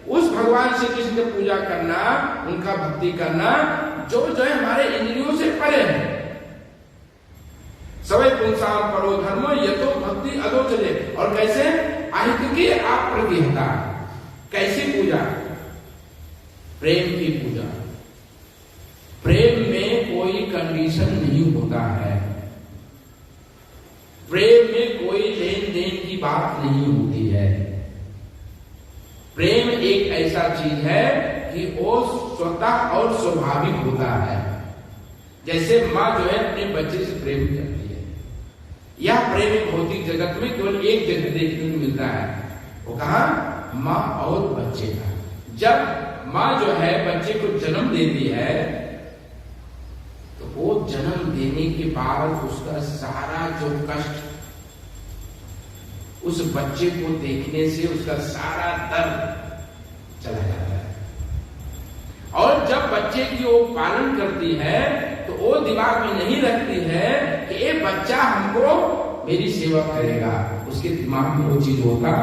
उस भगवान श्री कृष्ण की पूजा करना, उनका भक्ति करना जो जो है हमारे इंद्रियों से परे है। सवै पुंसाम परो धर्म यतो भक्ति अधोच्छजे। और कैसे, अहित की अप्रतिहता, कैसी पूजा, प्रेम की पूजा। प्रेम में कोई कंडीशन नहीं होता है, प्रेम में कोई लेन लेन की बात नहीं होती है। प्रेम एक ऐसा चीज है कि वो स्वतः और स्वाभाविक होता है। जैसे माँ जो है अपने बच्चे से प्रेम करती है, यह प्रेम भौतिक जगत में केवल एक जगह देखने को मिलता है, वो कहा माँ और बच्चे का। जब माँ जो है बच्चे को जन्म देती है तो वो जन्म देने के बाद उसका सारा जो कष्ट, उस बच्चे को देखने से उसका सारा दर्द चला जाता है। और जब बच्चे की वो पालन करती है तो वो दिमाग में नहीं रखती है कि ये बच्चा हमको मेरी सेवा करेगा, उसके दिमाग में वो चीज होगा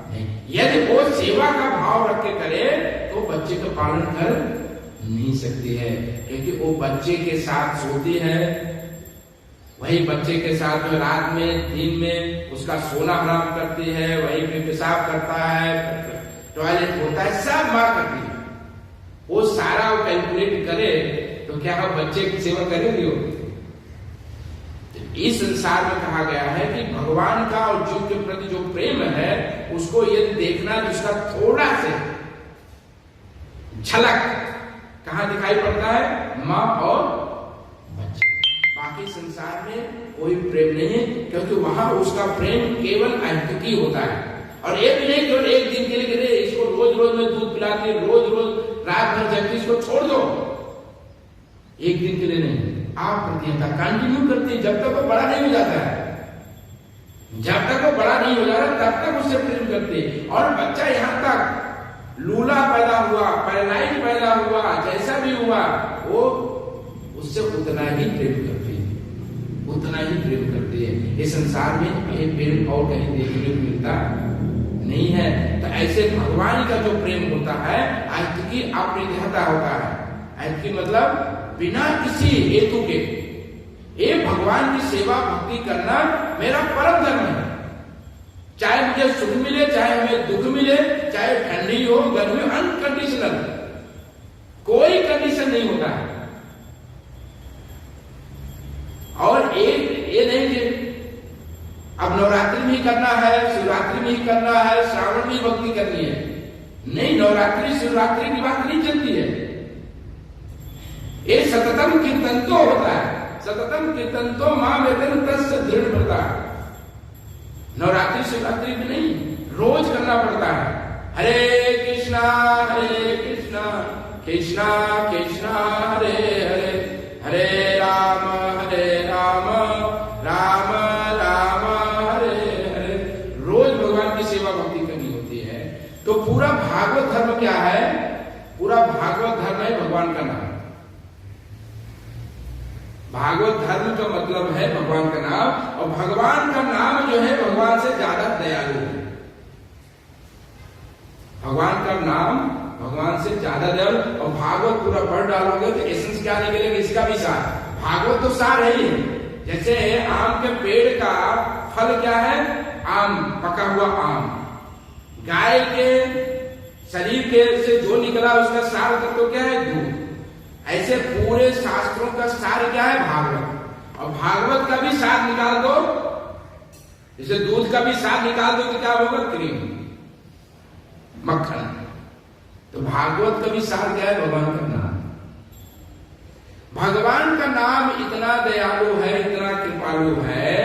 नहीं। यदि वो सेवा का भाव रख के करे तो बच्चे का पालन कर नहीं सकती है, क्योंकि वो बच्चे के साथ सोती है, वही बच्चे के साथ जो रात में दिन में उसका सोना हराम करती है, वही पे पेशाब करता है, टॉयलेट होता है, सब माँ करती है। वो सारा वो कैलकुलेट करे तो क्या हम बच्चे की सेवा करेंगे? इस संसार में कहा गया है कि भगवान का और जीव के प्रति जो प्रेम है उसको यदि देखना तो उसका थोड़ा से झलक कहां दिखाई पड़ता है? माँ और बच्चे। बाकी संसार में कोई प्रेम नहीं है, क्योंकि वहां उसका प्रेम केवल अहंकी होता है। और ये भी नहीं केवल एक दिन के लिए इसको रोज रोज में दूध पिलाती, रोज रोज रात भर जगती, इसको छोड़ दो, एक दिन के लिए नहीं। आप प्रतिहता कंटिन्यू करते जब तक वो बड़ा नहीं हो जाता है। जब तक वो बड़ा नहीं हो जाता तब तक उससे प्रेम करते। और बच्चा यहाँ तक लूला पैदा हुआ, पैरालाइज पैदा हुआ, जैसा भी हुआ, वो उससे उतना ही प्रेम करते हैं, उतना ही प्रेम करते हैं। इस संसार में ये प्रेम और कहीं देखने को मिलता नहीं है। तो ऐसे भगवान का जो प्रेम होता है आज की अप्रतिहता होता है। आज की मतलब बिना किसी हेतु के ये भगवान की सेवा भक्ति करना मेरा परम धर्म है। चाहे मुझे सुख मिले, चाहे हमें दुख मिले, चाहे ठंडी हो गर्मी हो, अनकंडीशनल, कोई कंडीशन नहीं होता है। और ये नहीं कि अब नवरात्रि में ही करना है, शिवरात्रि में ही करना है, श्रावण में ही भक्ति करनी है। नहीं, नवरात्रि शिवरात्रि की बात नहीं चलती है। ये सततम कीर्तन तो होता है, सततम कीर्तन तो मां वेदन तस्य दृढ़ व्रता। नवरात्रि शिवरात्रि में नहीं, रोज करना पड़ता है। हरे कृष्णा कृष्णा कृष्णा हरे हरे, हरे राम राम राम हरे हरे। रोज भगवान की सेवा भक्ति करनी होती है। तो पूरा भागवत धर्म क्या है? पूरा भागवत धर्म है भगवान का नाम। भागवत धर्म का मतलब है भगवान का नाम, और भगवान का नाम जो है भगवान से ज्यादा दयालु है। भगवान का नाम भगवान से ज्यादा दयालु। और भागवत पूरा पढ़ डालोगे तो एसेंस क्या निकलेगा? इसका भी सार। भागवत तो सार है ही। जैसे आम के पेड़ का फल क्या है? आम, पका हुआ आम। गाय के शरीर के से जो निकला उसका सार तो क्या है? दूध। ऐसे पूरे शास्त्रों का सार क्या है? भागवत। और भागवत का भी सार निकाल दो, जैसे दूध का भी सार निकाल दो तो क्या होगा? क्रीम, मक्खन। तो भागवत का भी सार क्या है? भगवान का नाम। भगवान का नाम इतना दयालु है, इतना कृपालु है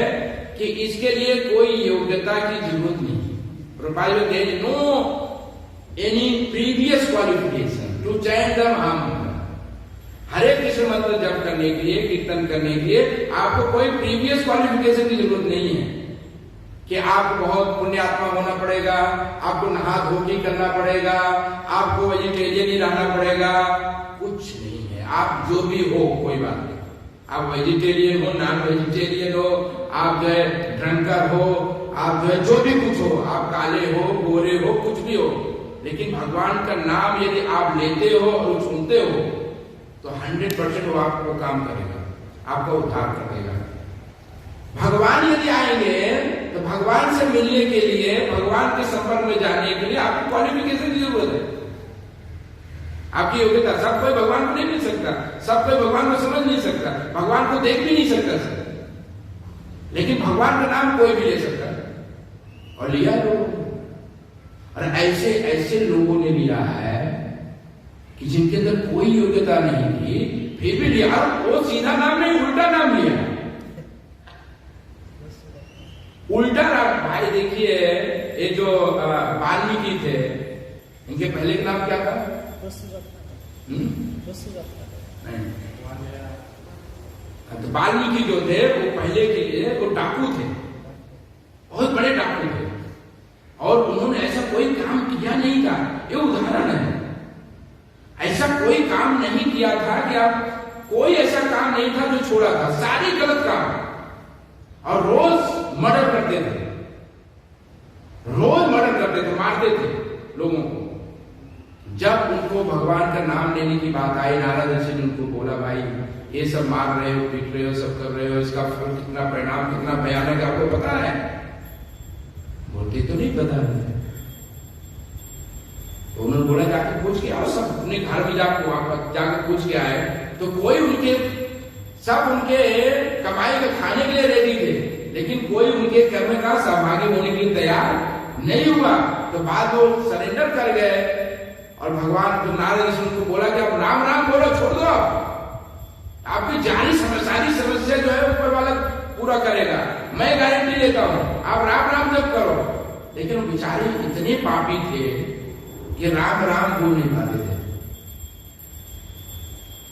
कि इसके लिए कोई योग्यता की जरूरत नहीं। There is no any previous qualification to chant the mahamantra. Hare Krishna मंत्र जप करने के लिए, कीर्तन करने के लिए आपको कोई प्रीवियस क्वालिफिकेशन की जरूरत नहीं है कि आपको बहुत पुण्यात्मा होना पड़ेगा, आपको नहा धो के करना पड़ेगा, आपको वेजिटेरियन ही रहना पड़ेगा। कुछ नहीं है। आप जो भी हो कोई बात नहीं। आप वेजिटेरियन हो, नॉन वेजिटेरियन हो, आप जो है ड्रंकर हो, आप जो है जो भी कुछ हो, आप काले हो, गोरे हो, कुछ भी हो, लेकिन भगवान का नाम यदि आप लेते हो और सुनते हो तो 100% वो आपको काम करेगा, आपका उद्धार कर देगा। भगवान यदि आएंगे तो भगवान से मिलने के लिए, भगवान के संपर्क में जाने के लिए आपको क्वालिफिकेशन की जरूरत है, आपकी योग्यता। सब कोई भगवान को नहीं मिल सकता, सब कोई भगवान को समझ नहीं सकता, भगवान को देख भी नहीं सकता, लेकिन भगवान का नाम कोई भी ले सकता है। और लिया लोगों ने। और ऐसे ऐसे लोगों ने लिया है कि जिनके अंदर कोई योग्यता नहीं थी, फिर भी लिया। वो सीधा नाम नहीं, उल्टा नाम लिया, उल्टा नाम। भाई देखिए, ये जो वाल्मीकि थे, इनके पहले का नाम क्या था? नहीं, तो वाल्मीकि जो थे वो पहले के लिए वो डाकू थे, बहुत बड़े डाकू थे, और उन्होंने ऐसा कोई काम किया नहीं था। ये उदाहरण है, ऐसा कोई काम नहीं किया था कि आप, कोई ऐसा काम नहीं था जो छोड़ा था, सारी गलत काम। और रोज मर्डर करते थे, रोज मर्डर करते थे, मारते थे लोगों को। जब उनको भगवान का नाम लेने की बात आई, नारद ऋषि ने उनको बोला, भाई ये सब मार रहे हो, पीट रहे हो, सब कर रहे हो, इसका फल कितना, परिणाम कितना भयानक है, आपको पता है? बोलते तो नहीं पता है। तो उन्होंने बोला, जाके पूछ के आओ, सब अपने घर में जाकर पूछ के आए। तो कोई उनके, सब उनके कमाई का खाने के लिए रेडी थे, लेकिन कोई उनके कर्म का सहभागी होने के लिए तैयार नहीं हुआ। तो बाद वो सरेंडर कर गए। और भगवान तो नारद ऋषि उनको बोला कि अब राम राम बोलो, छोड़ दो, आपकी सारी समस्या जो है ऊपर वाला पूरा करेगा, मैं गारंटी लेता हूं, आप राम राम जप करो। लेकिन वो बेचारे इतने पापी थे कि राम राम बोल नहीं पाते थे।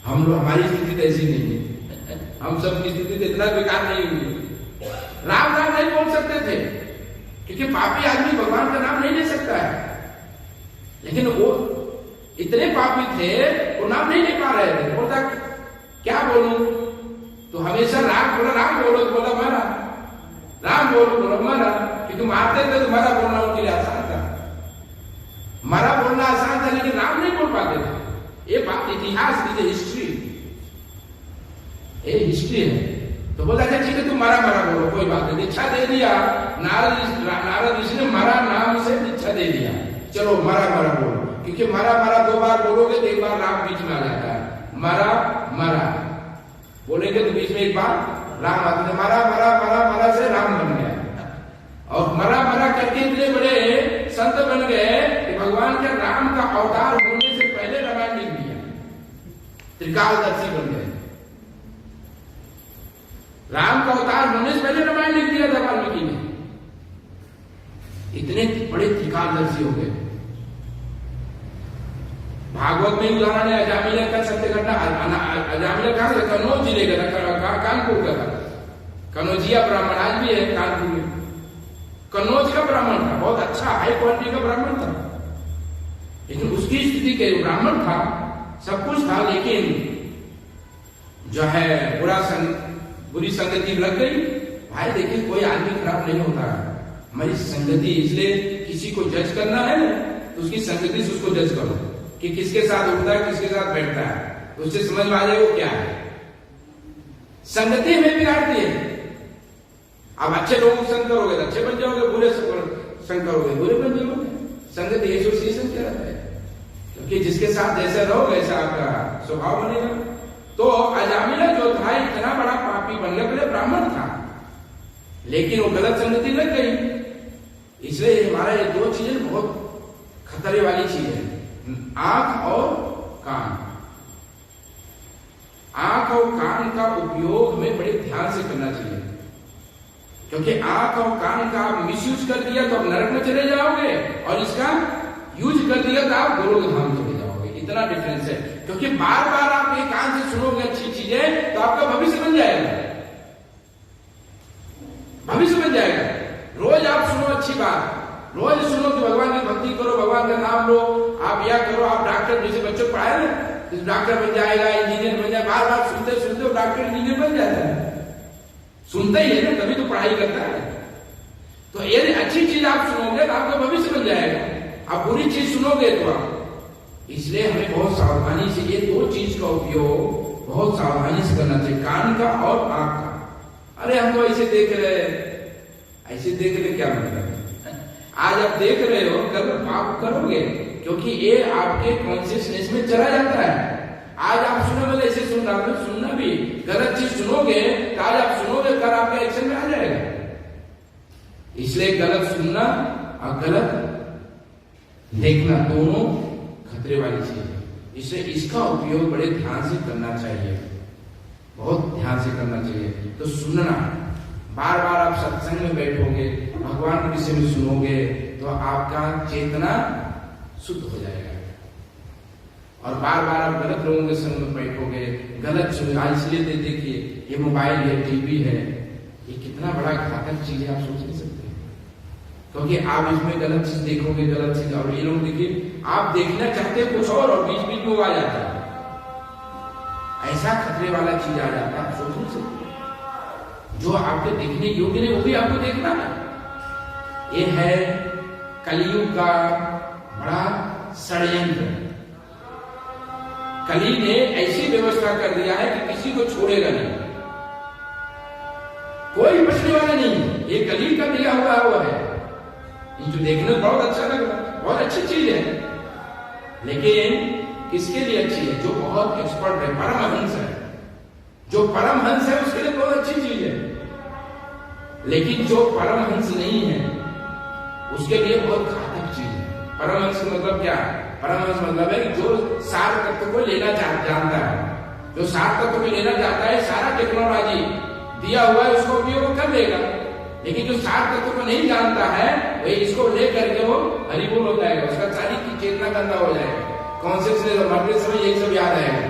हम लोग, हमारी स्थिति तो ऐसी नहीं है, हम सब की स्थिति तो इतना बेकार नहीं हुई, राम राम नहीं बोल सकते थे, क्योंकि पापी आदमी भगवान का नाम नहीं ले सकता है। लेकिन वो इतने पापी थे, वो नाम नहीं ले पा रहे थे। बोलता क्या बोलूं, तो हमेशा राम बोला, राम बोलो, तो बोला मारा, राम बोलो, बोलो मारा, क्योंकि मारते थे तो मारा बोलना उनके लिए आसान था, मारा बोलना आसान था, लेकिन राम नहीं बोल पाते थे। ये बात इतिहास की हिस्ट्री, ये हिस्ट्री है। तो बोला ठीक है, तुम मारा मारा बोलो, कोई बात नहीं, दीक्षा दे दिया। नारद ऋषि ने मारा नाम से दीक्षा दे दिया, चलो मारा मारा बोलो, क्योंकि मारा मारा 2 बार बोलोगे तो एक बार राम बीच में आ जाता है। मारा मारा बोलेंगे तो बीच में एक बार राम आते, मारा मारा मारा मारा से राम बन गया। और मरा मरा करके इतने बड़े संत बन गए कि भगवान के राम का अवतार होने से पहले रामायण लिख दिया, त्रिकालदर्शी बन गए। राम का अवतार होने से पहले रामायण लिख दिया था वाल्मीकि ने, इतने बड़े त्रिकालदर्शी हो गए। भागवत में उदाहरण है, अजामिल का सत्य घटना। अजामिल कहां से? कन्नौज जिले का, कानपुर का था, कन्नौजिया ब्राह्मण आज भी है कानपुर में। कन्नौज का ब्राह्मण था, बहुत अच्छा हाई क्वालिटी का ब्राह्मण था, लेकिन उसकी स्थिति के ब्राह्मण था, सब कुछ था, लेकिन जो है बुरी संगति लग गई। भाई देखिए, कोई आदमी खराब नहीं होता है, हमारी संगति। इसलिए किसी को जज करना है तो उसकी संगति से उसको जज करो कि किसके साथ उठता है, किसके साथ बैठता है, तो उससे समझ में आ जाए वो क्या है। संगति में बिगाड़ती है। आप अच्छे लोगों को संग करोगे तो अच्छे बन जाओगे, बुरे संग करोगे बुरे बन जाओगे। संगति एसोसिएशन क्या रहता है, क्योंकि जिसके साथ जैसे रहोगे ऐसा आपका स्वभाव बनेगा। तो अजामिला जो था इतना बड़ा पापी बन गया, पहले ब्राह्मण था, लेकिन वो गलत संगति लग गई। इसलिए हमारा ये 2 चीजें बहुत खतरे वाली चीज है, आंख और कान। आंख और कान का उपयोग हमें बड़े ध्यान से करना चाहिए, क्योंकि आंख और कान का आप मिसयूज कर दिया तो आप नरक में चले जाओगे, और इसका यूज कर दिया तो आप गोलोक धाम चले जाओगे। इतना डिफरेंस है, क्योंकि बार बार आप एक कान से सुनोगे अच्छी चीजें तो आपका भविष्य बन जाएगा, भविष्य बन जाएगा। रोज आप सुनो अच्छी बात, रोज सुनो कि भगवान की भक्ति करो, भगवान का नाम लो, आप यह करो, आप डॉक्टर जैसे बच्चों को पढ़ाए ना, डॉक्टर बन जाएगा, इंजीनियर बन जाएगा, बार बार सुनते सुनते डॉक्टर इंजीनियर बन जाता है। सुनता ही है ना, तभी तो पढ़ाई करता है। तो यदि अच्छी चीज आप सुनोगे तो आपका भविष्य बन जाएगा, आप बुरी चीज सुनोगे तो आप। इसलिए हमें बहुत सावधानी से ये 2 चीज का उपयोग बहुत सावधानी से करना चाहिए, कान का और आंख का। अरे हम तो ऐसे देख रहे, ऐसे देख रहे क्या मतलब? आज आप देख रहे हो, कल आप करोगे, क्योंकि ये आपके कॉन्शियसनेस में चला जाता है। आज आप सुनो, मतलब ऐसे सुन रहा हूं, सुनना भी गलत चीज सुनोगे तो आज आप सुनोगे, कल आपके एक्शन में आ जाएगा। इसलिए गलत सुनना और गलत देखना दोनों खतरे वाली चीज है। इसलिए इसका उपयोग बड़े ध्यान से करना चाहिए, बहुत ध्यान से करना चाहिए। तो सुनना, बार बार आप सत्संग में बैठोगे, भगवान के विषय में सुनोगे तो आपका चेतना शुद्ध हो जाएगा। और बार बार आप गलत लोगों के संग में बैठोगे, गलत सुविधा, इसलिए देखिए ये मोबाइल है, टीवी है, ये कितना बड़ा घातक चीज है, आप सोच नहीं सकते। क्योंकि आप इसमें गलत चीज देखोगे, गलत चीज, और ये लोग देखिए आप देखना चाहते हैं कुछ और बीच बीच में आ जाता है, ऐसा खतरे वाला चीज आ जाता है, आप सोच नहीं सकते। जो आपके देखने योग्य नहीं वो भी आपको देखना है। ये है कलयुग का बड़ा षड्यंत्र। कली ने ऐसी व्यवस्था कर दिया है कि किसी को छोड़ेगा नहीं, कोई बचने वाला नहीं है। ये कली का दिया हुआ है। ये जो देखने में बहुत अच्छा लग रहा है, बहुत अच्छी चीज है, लेकिन किसके लिए अच्छी है? जो बहुत एक्सपर्ट है, परमहंस है। जो परमहंस है उसके लिए बहुत अच्छी चीज है, लेकिन जो परमहंस नहीं है उसके लिए बहुत घातक चीज है। परमहंस मतलब क्या है? परमहंस मतलब है कि जो सार तत्व को लेना जानता है, जो सार तत्व को लेना चाहता है, सारा टेक्नोलॉजी दिया हुआ है उसको उपयोग कर लेगा। लेकिन जो सार तत्व को नहीं जानता है वही इसको लेकर के वो हरिबोल हो जाएगा, उसका सारी की चेतना गंदा हो जाएगा, कॉन्सेप्ट मरते समय यही सब याद आएगा।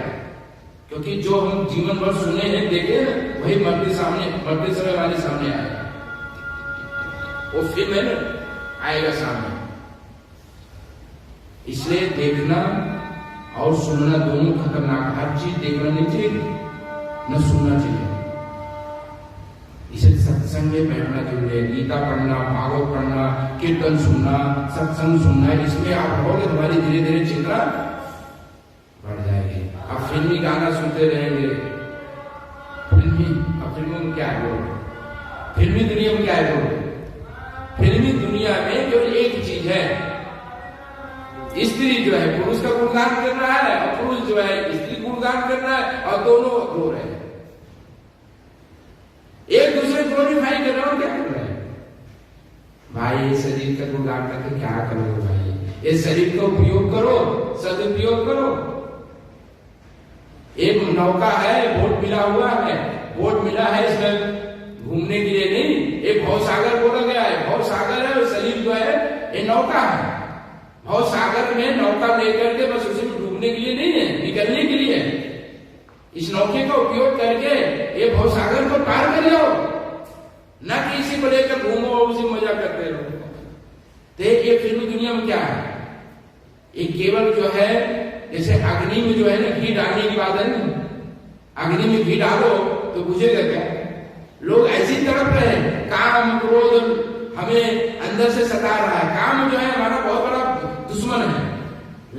क्योंकि जो हम जीवन भर सुने हैं, देखे हैं, वही मरते समय हमारे सामने आएगा। वो फिल्म है ना, आएगा सामने। इसलिए देखना और सुनना दोनों खतरनाक। हर चीज देखना नहीं चाहिए, न सुनना चाहिए। इसे सत्संग में बैठना जरूरी है। गीता पढ़ना, भागवत पढ़ना, कीर्तन सुनना, सत्संग सुनना, इसमें आप रहोगे तुम्हारी धीरे धीरे चेतना बढ़ जाएगी। अब फिल्मी गाना सुनते रहेंगे, फिल्मों में क्या है? फिल्मी दुनिया में क्या है? फिल्मी दुनिया में केवल एक चीज है, स्त्री जो है पुरुष का गुणगान कर रहा है और पुरुष जो है स्त्री गुणगान कर रहा है, और दोनों रो रहे हैं, एक दूसरे को ग्लोरीफाई कर रहे हो। क्या कर रहे हैं भाई? ये शरीर का गुणगान करके क्या करोगे भाई? ये शरीर का उपयोग करो, सदुपयोग करो। एक नौका है, बोट मिला हुआ है, बोट मिला है इसमें घूमने के लिए नहीं, एक भवसागर बोला गया है। भवसागर है, शरीर जो है ये नौका है। भवसागर में नौका लेकर के बस उसे डूबने के लिए नहीं है, निकलने के लिए है। इस नौके का उपयोग करके ये भवसागर को पार कर लो, न कि इसी को लेकर घूमो और उसी मजा करते रहो। तो ये फिल्मी दुनिया में क्या है? ये केवल जो है जैसे अग्नि में जो है ना घी डालने की बात है ना, अग्नि में घी डालो तो बुझेगा क्या? लोग ऐसी तड़प रहे हैं, काम क्रोध हमें अंदर से सता रहा है। काम जो है हमारा बहुत बड़ा दुश्मन है।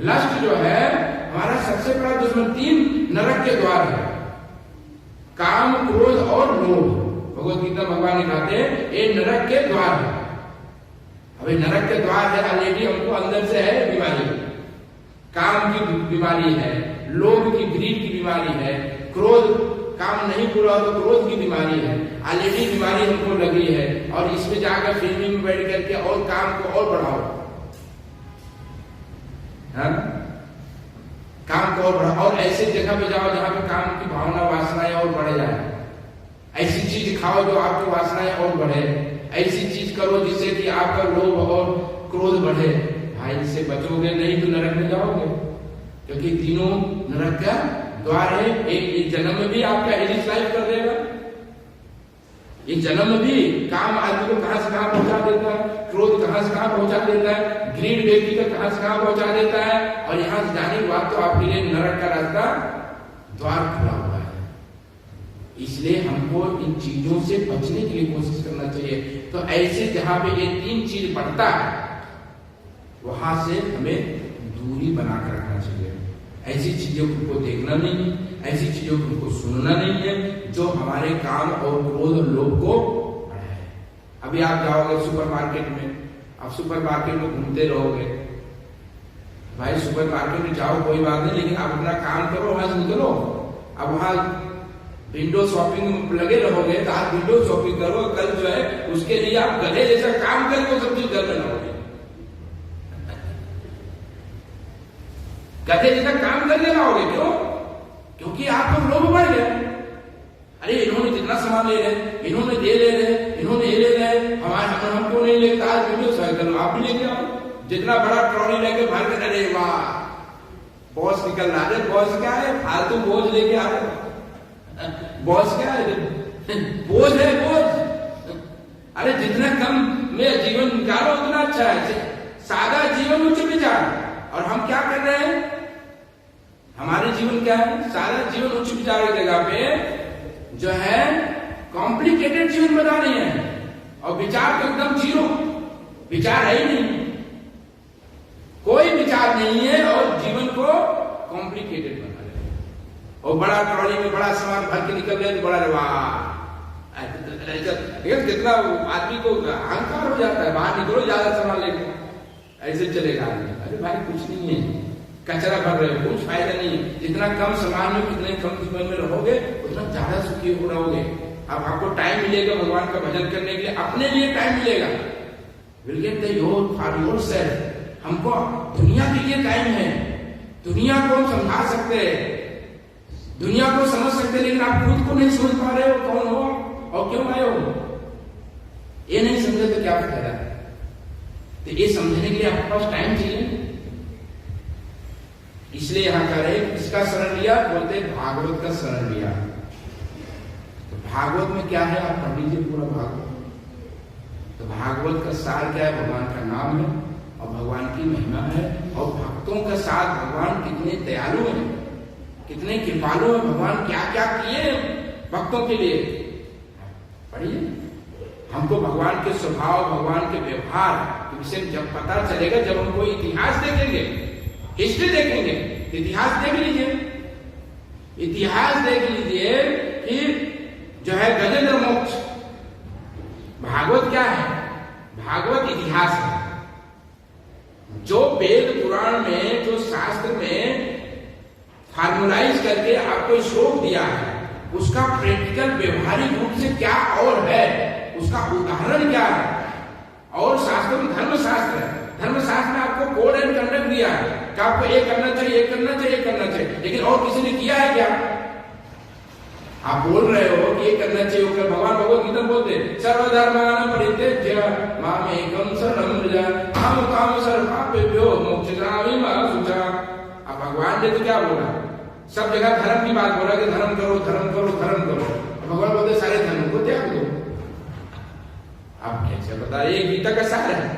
लस्ट जो है हमारा सबसे बड़ा दुश्मन। 3 नरक के द्वार है, काम, क्रोध और लोभ। भगवत गीता भगवान ने कहते हैं ये नरक के द्वार है। अभी नरक के द्वार है, ऑलरेडी हमको अंदर से है बीमारी, काम की बीमारी है, लोभ की, ग्रीड की बीमारी है, क्रोध, काम नहीं पूरा हो तो क्रोध की बीमारी है, ऑलरेडी बीमारी हमको लगी है। और इसमें जाकर फिल्मी में बैठ करके और काम को और बढ़ाओ, है? काम को और बढ़ाओ, और ऐसे जगह पे जाओ जहां पे काम की भावना, वासनाएं और बढ़ जाए। ऐसी चीज खाओ जो आपकी वासनाएं और बढ़े, ऐसी चीज करो जिससे कि आपका लोभ और क्रोध बढ़े। भाई इससे बचोगे नहीं तो नरक में जाओगे, क्योंकि तीनों नरक का द्वार है। एक जन्म में भी आपका एलिस लाइफ कर देगा। ये जन्म में भी काम आदमी को कहां से कहां पहुंचा देता है, क्रोध कहां से कहां पहुंचा देता है, ग्रीड व्यक्ति को कहां से कहां पहुंचा देता है। और यहां से जाने के बाद तो आपके लिए नरक का रास्ता द्वार खुला हुआ है। इसलिए हमको इन चीजों से बचने के लिए कोशिश करना चाहिए। तो ऐसे जहां पे ये 3 चीज बढ़ता है वहां से हमें दूरी बनाकर रखना चाहिए। ऐसी चीजों को देखना नहीं है, ऐसी चीजों को सुनना नहीं है जो हमारे काम और क्रोध और लोभ को बढ़ाए। अभी आप जाओगे सुपरमार्केट में, आप सुपरमार्केट में घूमते रहोगे, भाई सुपरमार्केट में जाओ कोई बात नहीं, लेकिन आप अपना काम करो, वहां से निकलो। अब वहां विंडो शॉपिंग में लगे रहोगे तो आज विंडो शॉपिंग करो, कल जो है उसके लिए आप गधे जैसा काम करके सब चीज घर में लाओगे, गधे जैसा काम करके लाओगे। क्यों? क्योंकि आपको लोभ बढ़ गया। अरे इन्होंने जितना सामान ले रहे, इन्होंने ये ले रहे, इन्होंने ये ले रहे, हमारे हमको नहीं लेता, आज विंडो साइकिल आप भी लेके आओ, जितना बड़ा ट्रॉली लेके भर के। अरे वाह, बॉस निकल रहा है। बॉस क्या है? फालतू बोझ लेके आ रहे। बॉस क्या है? बोझ है, बोझ। अरे जितना कम में जीवन निकालो उतना अच्छा है। सादा जीवन उच्च विचार। और हम क्या कर रहे हैं? हमारे जीवन क्या है? सादा जीवन उच्च विचार की जगह पे जो है कॉम्प्लिकेटेड जीवन बना रही है, और विचार तो एकदम जीरो, विचार है ही नहीं, कोई विचार नहीं है, और जीवन को कॉम्प्लिकेटेड बना रहे हैं। और बड़ा ट्रॉली में बड़ा सामान भर के निकल रहे, बड़ा वाह, कितना आदमी को अहंकार हो जाता है। बाहर निकलो ज्यादा सामान लेके, ऐसे चलेगा आदमी। अरे भाई कुछ नहीं है, कचरा भर रहे हो, कुछ फायदा नहीं है। जितना कम सामान में, कितने कम जीवन में रहोगे उतना ज्यादा सुखी हो रहोगे। अब आपको टाइम मिलेगा भगवान का भजन करने के लिए, अपने लिए टाइम मिलेगा। Will get the for yourself. हमको दुनिया के लिए टाइम है, दुनिया को हम समझा सकते हैं, दुनिया को समझ सकते हैं, लेकिन आप खुद को नहीं समझ पा रहे हो कौन हो और क्यों आए हो। ये नहीं समझे तो क्या फायदा है? तो ये समझने के लिए आपके पास टाइम चाहिए। इसलिए यहां कह रहे किसका शरण लिया? बोलते भागवत का शरण लिया। तो भागवत में क्या है? आप पढ़ लीजिए पूरा भागवत। तो भागवत का सार क्या है? भगवान का नाम है और भगवान की महिमा है, और भक्तों के साथ भगवान कितने दयालु हैं, कितने कृपालु हैं, भगवान क्या क्या किए भक्तों के लिए। पढ़िए, हमको भगवान के स्वभाव, भगवान के व्यवहार के विषय में जब पता चलेगा, जब हम कोई इतिहास देखेंगे, हिस्ट्री देखेंगे। इतिहास देख लीजिए, इतिहास देख लीजिए कि जो है गजेंद्र मोक्ष। भागवत क्या है? भागवत इतिहास है। जो वेद पुराण में, जो शास्त्र में फार्मुलाइज करके आपको श्लोक दिया है, उसका प्रैक्टिकल व्यवहारिक रूप से क्या और है, उसका उदाहरण क्या है। और शास्त्र में धर्मशास्त्र है, धर्मशास्त्र में आपको कोड एंड कंडक्ट दिया है कि आपको ये करना चाहिए, ये करना चाहिए, ये करना चाहिए, लेकिन और किसी ने किया है क्या? आप बोल रहे हो कि ये करना चाहिए, वो भगवान भगवत गीता बोलते सर्वधर्मान् परित्यज्य मामेकं शरणं व्रज अहं त्वां सर्वपापेभ्यो मोक्षयिष्यामि मा शुचा। अब भगवान ने तो क्या बोला? सब जगह धर्म की बात बोला कि धर्म करो, धर्म करो, धर्म करो। भगवान बोलते सारे धर्म को त्याग दो। अब कैसे बता? ये गीता का सार है।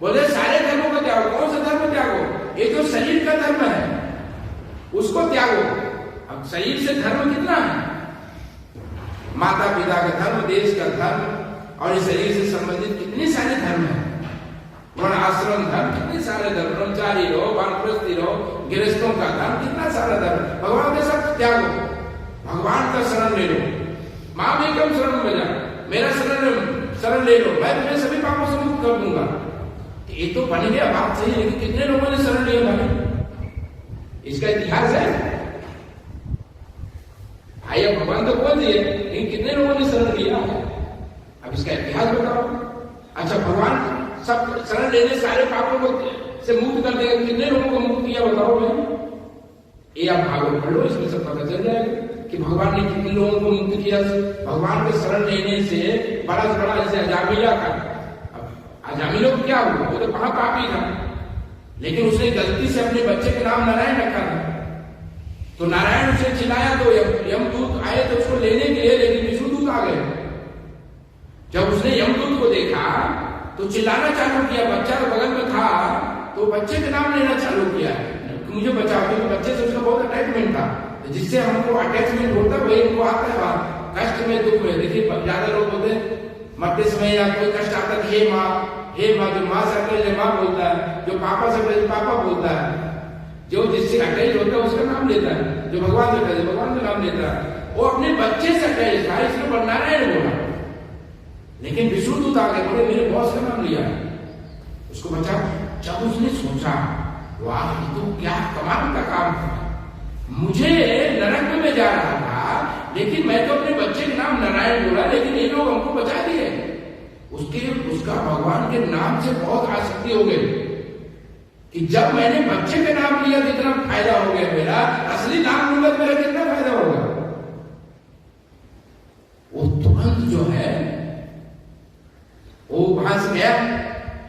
बोले सारे धर्मों को त्यागो। कौन सा धर्म त्यागो? ये जो शरीर का धर्म है उसको त्यागो। अब शरीर से धर्म कितना है? माता पिता का धर्म, देश का धर्म, और इस शरीर से संबंधित कितने सारे धर्म है। वर्ण आश्रम धर्म, कितने सारे धर्म, ब्रह्मचारी रहो, वानप्रस्थी रहो, गृहस्थों का धर्म, कितना सारा धर्म। भगवान के सब त्यागो, भगवान का शरण ले लो। मामेकं शरणं व्रज, मेरा शरण ले लो, मैं तुम्हें सभी पापों से मुक्त कर दूंगा। ये तो बन गया, बात सही, लेकिन कितने लोगों ने शरण लिया भाई? इसका इतिहास है भाई। अब भगवान तो बोल दिए, लेकिन कितने लोगों ने शरण लिया? अब इसका इतिहास बताओ। अच्छा, भगवान सब शरण लेने सारे पापों को से मुक्त कर देगा, कितने लोगों को मुक्त किया बताओ भाई? ये आप भागवत पढ़ लो, इसमें सब पता चल जाएगा कि भगवान ने कितने लोगों को मुक्त किया। भगवान के शरण लेने से बड़ा से बड़ा, जैसे अजामिला का, अजामिला को क्या हुआ? वो तो महापापी था, लेकिन उसने गलती से अपने बच्चे का नाम नारायण रखा था। तो नारायण उसे चिल्लाया, तो यमदूत आए तो उसको लेने के लिए, लेकिन विष्णुदूत आ गए। जब उसने यमदूत को देखा तो चिल्लाना चालू किया। बच्चा तो बगल में था, तो बच्चे का नाम लेना चालू किया, मुझे बचाओ, क्योंकि बच्चे से उसका बहुत अटैचमेंट था। जिससे हमको अटैचमेंट होता है वही हमको आता है बात, कष्ट में, दुख में। देखिए ज्यादा लोग बोलते हैं मरते समय या कोई कष्ट आता है, हे माँ, हे माँ। जो माँ से अटैच माँ बोलता है, जो पापा से अटैच पापा बोलता है, जो जिससे अटैच होता है उसका नाम लेता है, जो भगवान से अटैच भगवान का नाम लेता है। वो अपने बच्चे से अटैच था, इसलिए नारायण बोला। लेकिन विष्णुदूत आ गए, बोले मेरे बॉस का नाम लिया, उसको बचा। जब उसने सोचा, वाह ये तो क्या कमाल का काम था, मुझे नरक में जा रहा था, लेकिन मैं तो अपने बच्चे के नाम नारायण बोला, लेकिन ये लोग हमको बचा दिए। उसका भगवान के नाम से बहुत आसक्ति हो गई कि जब मैंने बच्चे का नाम लिया तो इतना फायदा हो गया मेरा, असली नाम लूंगा तो मेरा कितना फायदा होगा। वो तुरंत जो है वो वहां से गया,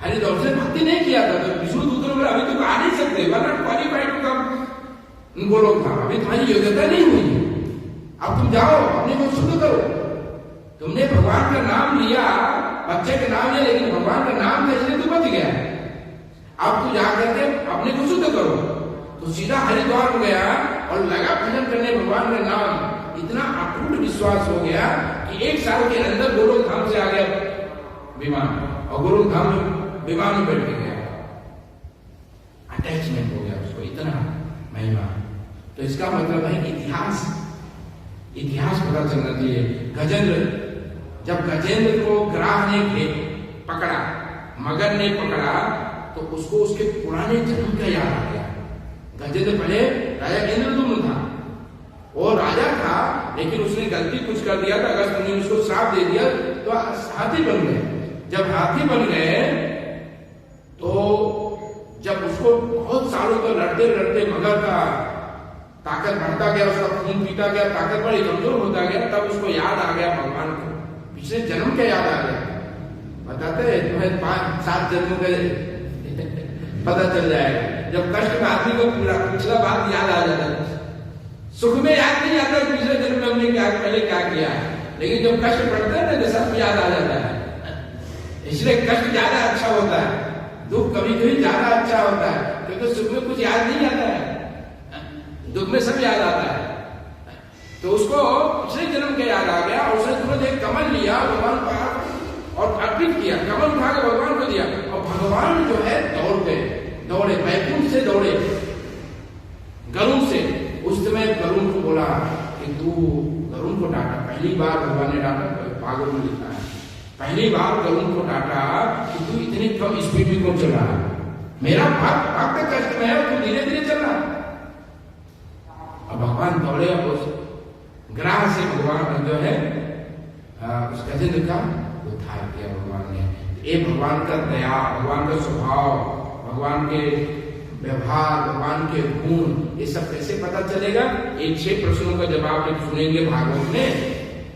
हरिद्वार से भक्ति नहीं किया था तो विष्णु दूत ने बोला अभी तुम आ नहीं सकते, वरना क्वालिफाइड टू कम। उनको लोग था अभी तुम्हारी योग्यता नहीं हुई है, अब तुम जाओ अपने को शुद्ध करो। तुमने भगवान का नाम लिया, बच्चे का नाम लिया, लेकिन भगवान का नाम था इसलिए तू बच गया। अब तू जाकर के अपने को शुद्ध करो। तो सीधा हरिद्वार में गया और लगा भजन करने भगवान का नाम। इतना अटूट विश्वास हो गया कि 1 साल के अंदर गोलोक धाम से आ गया विमान, और गोलोक धाम विमान में बैठ गया। अटैचमेंट हो गया उसको, इतना महिमा। तो इसका मतलब है कि इतिहास पता चलना चाहिए। गजेंद्र, जब गजेंद्र को ग्राह ने पकड़ा, मगर ने पकड़ा, तो उसको उसके पुराने जन्म का याद आ गया। गजेंद्र पहले राजा इंद्रदुम्न था, वो राजा था, लेकिन उसने गलती कुछ कर दिया था, अगस्त मुनि ने उसको श्राप दे दिया तो हाथी बन गए। जब हाथी बन गए तो जब उसको बहुत सालों तक लड़ते लड़ते मगर का ताकत बढ़ता गया, उसका खून पीता गया, ताकत बड़ी कमजोर होता गया, तब उसको याद आ गया भगवान को, पिछले जन्म का याद आ गया। बताते हैं तुम्हें 5-7 जन्मों के पता चल जाएगा। जब कष्ट में आदमी को पिछला बात याद आ जाता है, सुख में याद नहीं आता पिछले जन्म में हमने क्या पहले क्या किया, लेकिन जब कष्ट पड़ता है ना तो सब याद आ जाता है। इसलिए कष्ट ज्यादा अच्छा होता है, दुख कभी कभी ज्यादा अच्छा होता है, क्योंकि सुख में कुछ याद नहीं आता है, दुख में सब याद आता है। तो उसको पिछले जन्म का याद आ गया और उसने तुरंत एक कमल लिया, भगवान का और अर्पित किया, कमल उठा के भगवान को दिया। और भगवान जो है दौड़े वैकुंठ से दौड़े गरुड़ से। उस समय गरुड़ को बोला कि तू गरुड़ को डांटा, पहली बार भगवान ने डांटा, भागवत में लिखा है, पहली बार गरुड़ को डांटा कि तू इतनी कम स्पीड में क्यों चल रहा है, मेरा भाग तक कष्ट में है, तू धीरे धीरे चल रहा। अब भगवान दौड़े और उस ग्राह से भगवान जो है उस गजेंद्र का उद्धार किया भगवान ने। ये भगवान का दया, भगवान का स्वभाव, भगवान के व्यवहार, भगवान के गुण, ये सब कैसे पता चलेगा? इन 6 प्रश्नों का जवाब जब सुनेंगे भागवत में,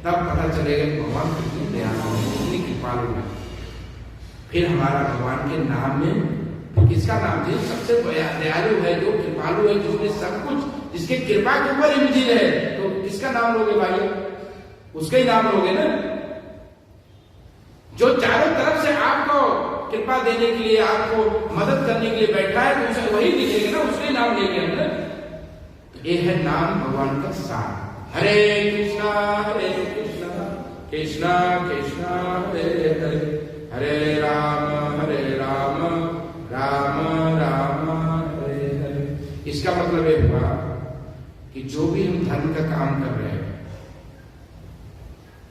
तब पता चलेगा कि भगवान कितनी दयालु है, कितनी कृपालु है। फिर हमारा भगवान के नाम में फिर किसका नाम चाहिए? सबसे दयालु है, जो कृपालु है, जिसने सब कुछ, जिसके कृपा के ऊपर ही विजय है, तो किसका नाम लोगे भाई? उसका ही नाम लोगे ना। जो चारों तरफ से आपको कृपा देने के लिए, आपको मदद करने के लिए बैठा है, तो उसे वही दिखेगा ना, उसके नाम लेंगे हम ना। ये है नाम भगवान का सार। हरे कृष्णा कृष्णा कृष्णा हरे हरे, हरे राम राम राम हरे हरे। इसका मतलब ये हुआ कि जो भी हम धर्म का काम कर रहे हैं,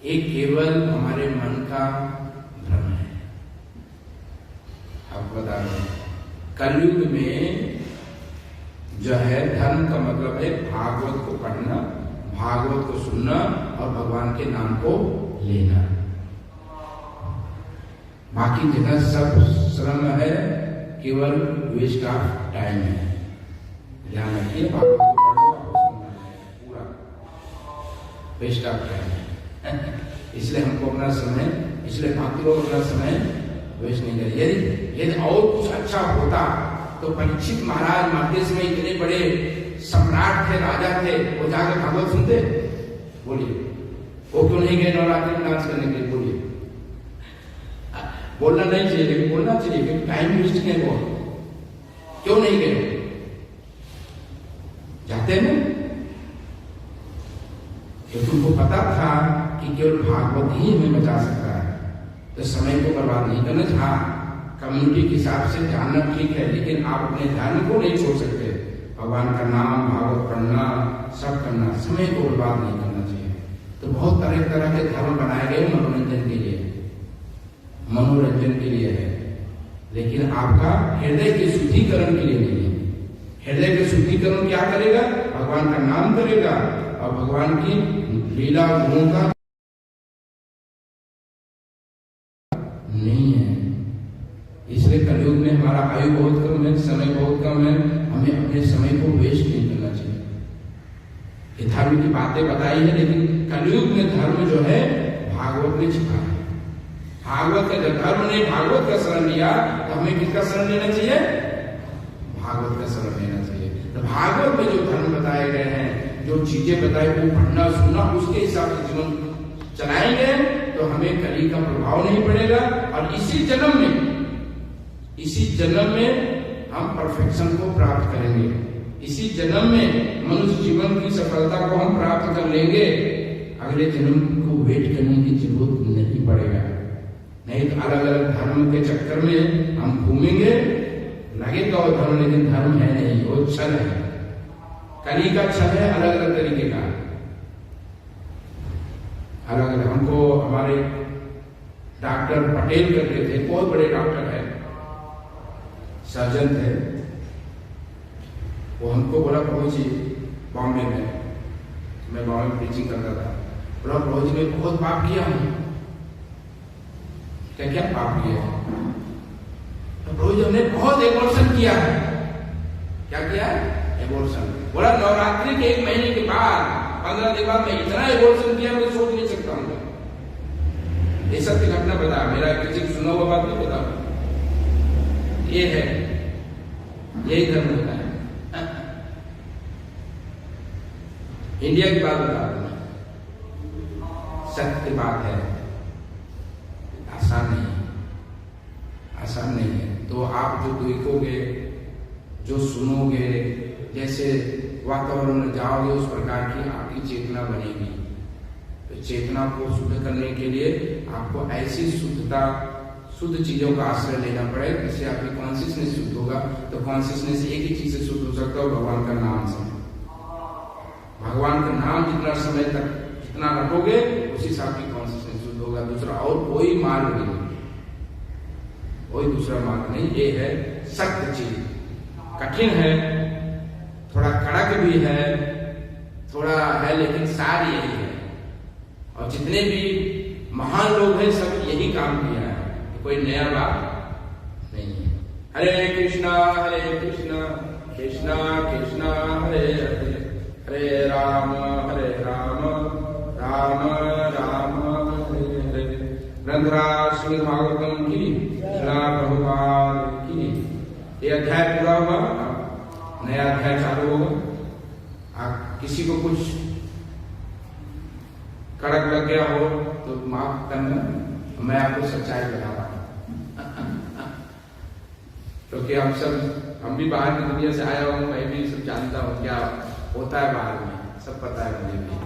ये केवल हमारे मन का भ्रम है। आप बता रहे कलयुग में जो है धर्म का मतलब है भागवत को पढ़ना, भागवत को सुनना और भगवान के नाम को लेना। बाकी जगह सब श्रम है, केवल वेस्ट ऑफ टाइम है। ध्यान रखिए, भागवत को पढ़ना और सुनना है, पूरा वेस्ट ऑफ टाइम है। इसलिए हमको अपना समय, इसलिए भक्त लोग अपना समय वेस्ट नहीं करें। यदि और कुछ अच्छा होता तो परीक्षित महाराज मरते समय इतने बड़े सम्राट थे, राजा थे, वो जाकर भागवत सुनते? बोलिए, वो क्यों नहीं गए नवरात्रि में डांस करने के लिए? बोलिए, बोलना नहीं चाहिए लेकिन बोलना चाहिए, क्योंकि टाइम वेस्ट है। वो क्यों नहीं गए? जाते हैं तो तुमको पता था कि केवल भागवत ही हमें बचा सकता है, तो समय को बर्बाद नहीं करना। हाँ, कम्युनिटी के हिसाब से जानना ठीक है, लेकिन आप अपने ध्यान को नहीं छोड़ सकते। भगवान का नाम, भागवत पढ़ना, सब करना, समय को बर्बाद नहीं करना चाहिए। तो बहुत तरह तरह के धर्म बनाए गए मनोरंजन के लिए है, लेकिन आपका हृदय के शुद्धिकरण के लिए नहीं है। हृदय के शुद्धिकरण क्या करेगा? भगवान का नाम करेगा और भगवान की लीला गुणों का नहीं है। इसलिए कलयुग में हमारा आयु बहुत कम है, समय बहुत कम है, हमें अपने समय को वेस्ट नहीं करना चाहिए। ये धर्म की बातें बताई है, लेकिन कलयुग में धर्म जो है भागवत में छिपा है। भागवत का जब धर्म ने भागवत का शरण लिया तो हमें किसका शरण लेना चाहिए? भागवत का शरण लेना चाहिए। तो भागवत में जो धर्म बताए गए हैं, जो चीजें बताई वो पढ़ना सुनना, उसके हिसाब से जीवन चलाएंगे तो हमें कली का प्रभाव नहीं पड़ेगा। और इसी जन्म में हम परफेक्शन को प्राप्त करेंगे। इसी जन्म में मनुष्य जीवन की सफलता को हम प्राप्त कर लेंगे। अगले जन्म को वेट करने की जरूरत नहीं पड़ेगा। नहीं तो अलग अलग धर्म के चक्कर में हम घूमेंगे, लगेगा वो धर्म, लेकिन धर्म है नहीं, वो छल है। कली का छल है अलग अलग तरीके का। अलग अलग हमको हमारे डॉक्टर पटेल करके थे, बहुत बड़े डॉक्टर है, सर्जन थे। वो हमको बोला प्रभु जी, बॉम्बे में, मैं बॉम्बे में प्रीचिंग करता था, बोला प्रभु जी मैं बहुत पाप किया हूं। क्या क्या पाप किया है? तो प्रभु जी हमने बहुत एबॉर्शन किया है। क्या किया? एबॉर्शन। बोला नवरात्रि के 1 महीने के बाद 15 दिन बाद मैं इतना एबॉर्शन किया मैं सोच नहीं सकता हूँ। ये सत्य घटना बता, मेरा किसी को सुना हुआ बात नहीं बता। ये है, यही धर्म होता है। इंडिया की बात बता रहा हूं, सत्य बात है, आसान नहीं है, आसान नहीं है। तो आप जो देखोगे, जो सुनोगे, जैसे वातावरण में जाओगे उस प्रकार की आपकी चेतना बनेगी। तो चेतना को शुद्ध करने के लिए आपको ऐसी शुद्ध चीजों का आश्रय लेना पड़ेगा जिससे आपकी कॉन्शियसनेस शुद्ध होगा। तो कॉन्शियसनेस एक ही चीज से शुद्ध हो सकता है, भगवान का नाम से। भगवान का नाम जितना रखोगे उसी से आपकी कॉन्शियसनेस शुद्ध होगा। दूसरा और कोई मार्ग नहीं, कोई दूसरा मार्ग नहीं। ये है सत्य चीज। कठिन है, थोड़ा कड़क भी है, थोड़ा है, लेकिन सार यही है। और जितने भी महान लोग हैं सब यही काम किया है, कोई नया बात नहीं है। हरे कृष्णा कृष्णा कृष्णा हरे हरे, हरे राम राम राम हरे हरे। ग्रंथराज श्रीमद् भागवतम की, श्रील प्रभुपाद की। ये अध्याय पूरा हुआ, नया अध्याय चालू होगा। किसी को कुछ कड़क लग गया हो तो माफ करना, मैं आपको सच्चाई बता रहा हूं। क्योंकि हम भी बाहर की दुनिया से आया हूं, मैं भी सब जानता हूं क्या होता है बाहर में, सब पता है मुझे भी।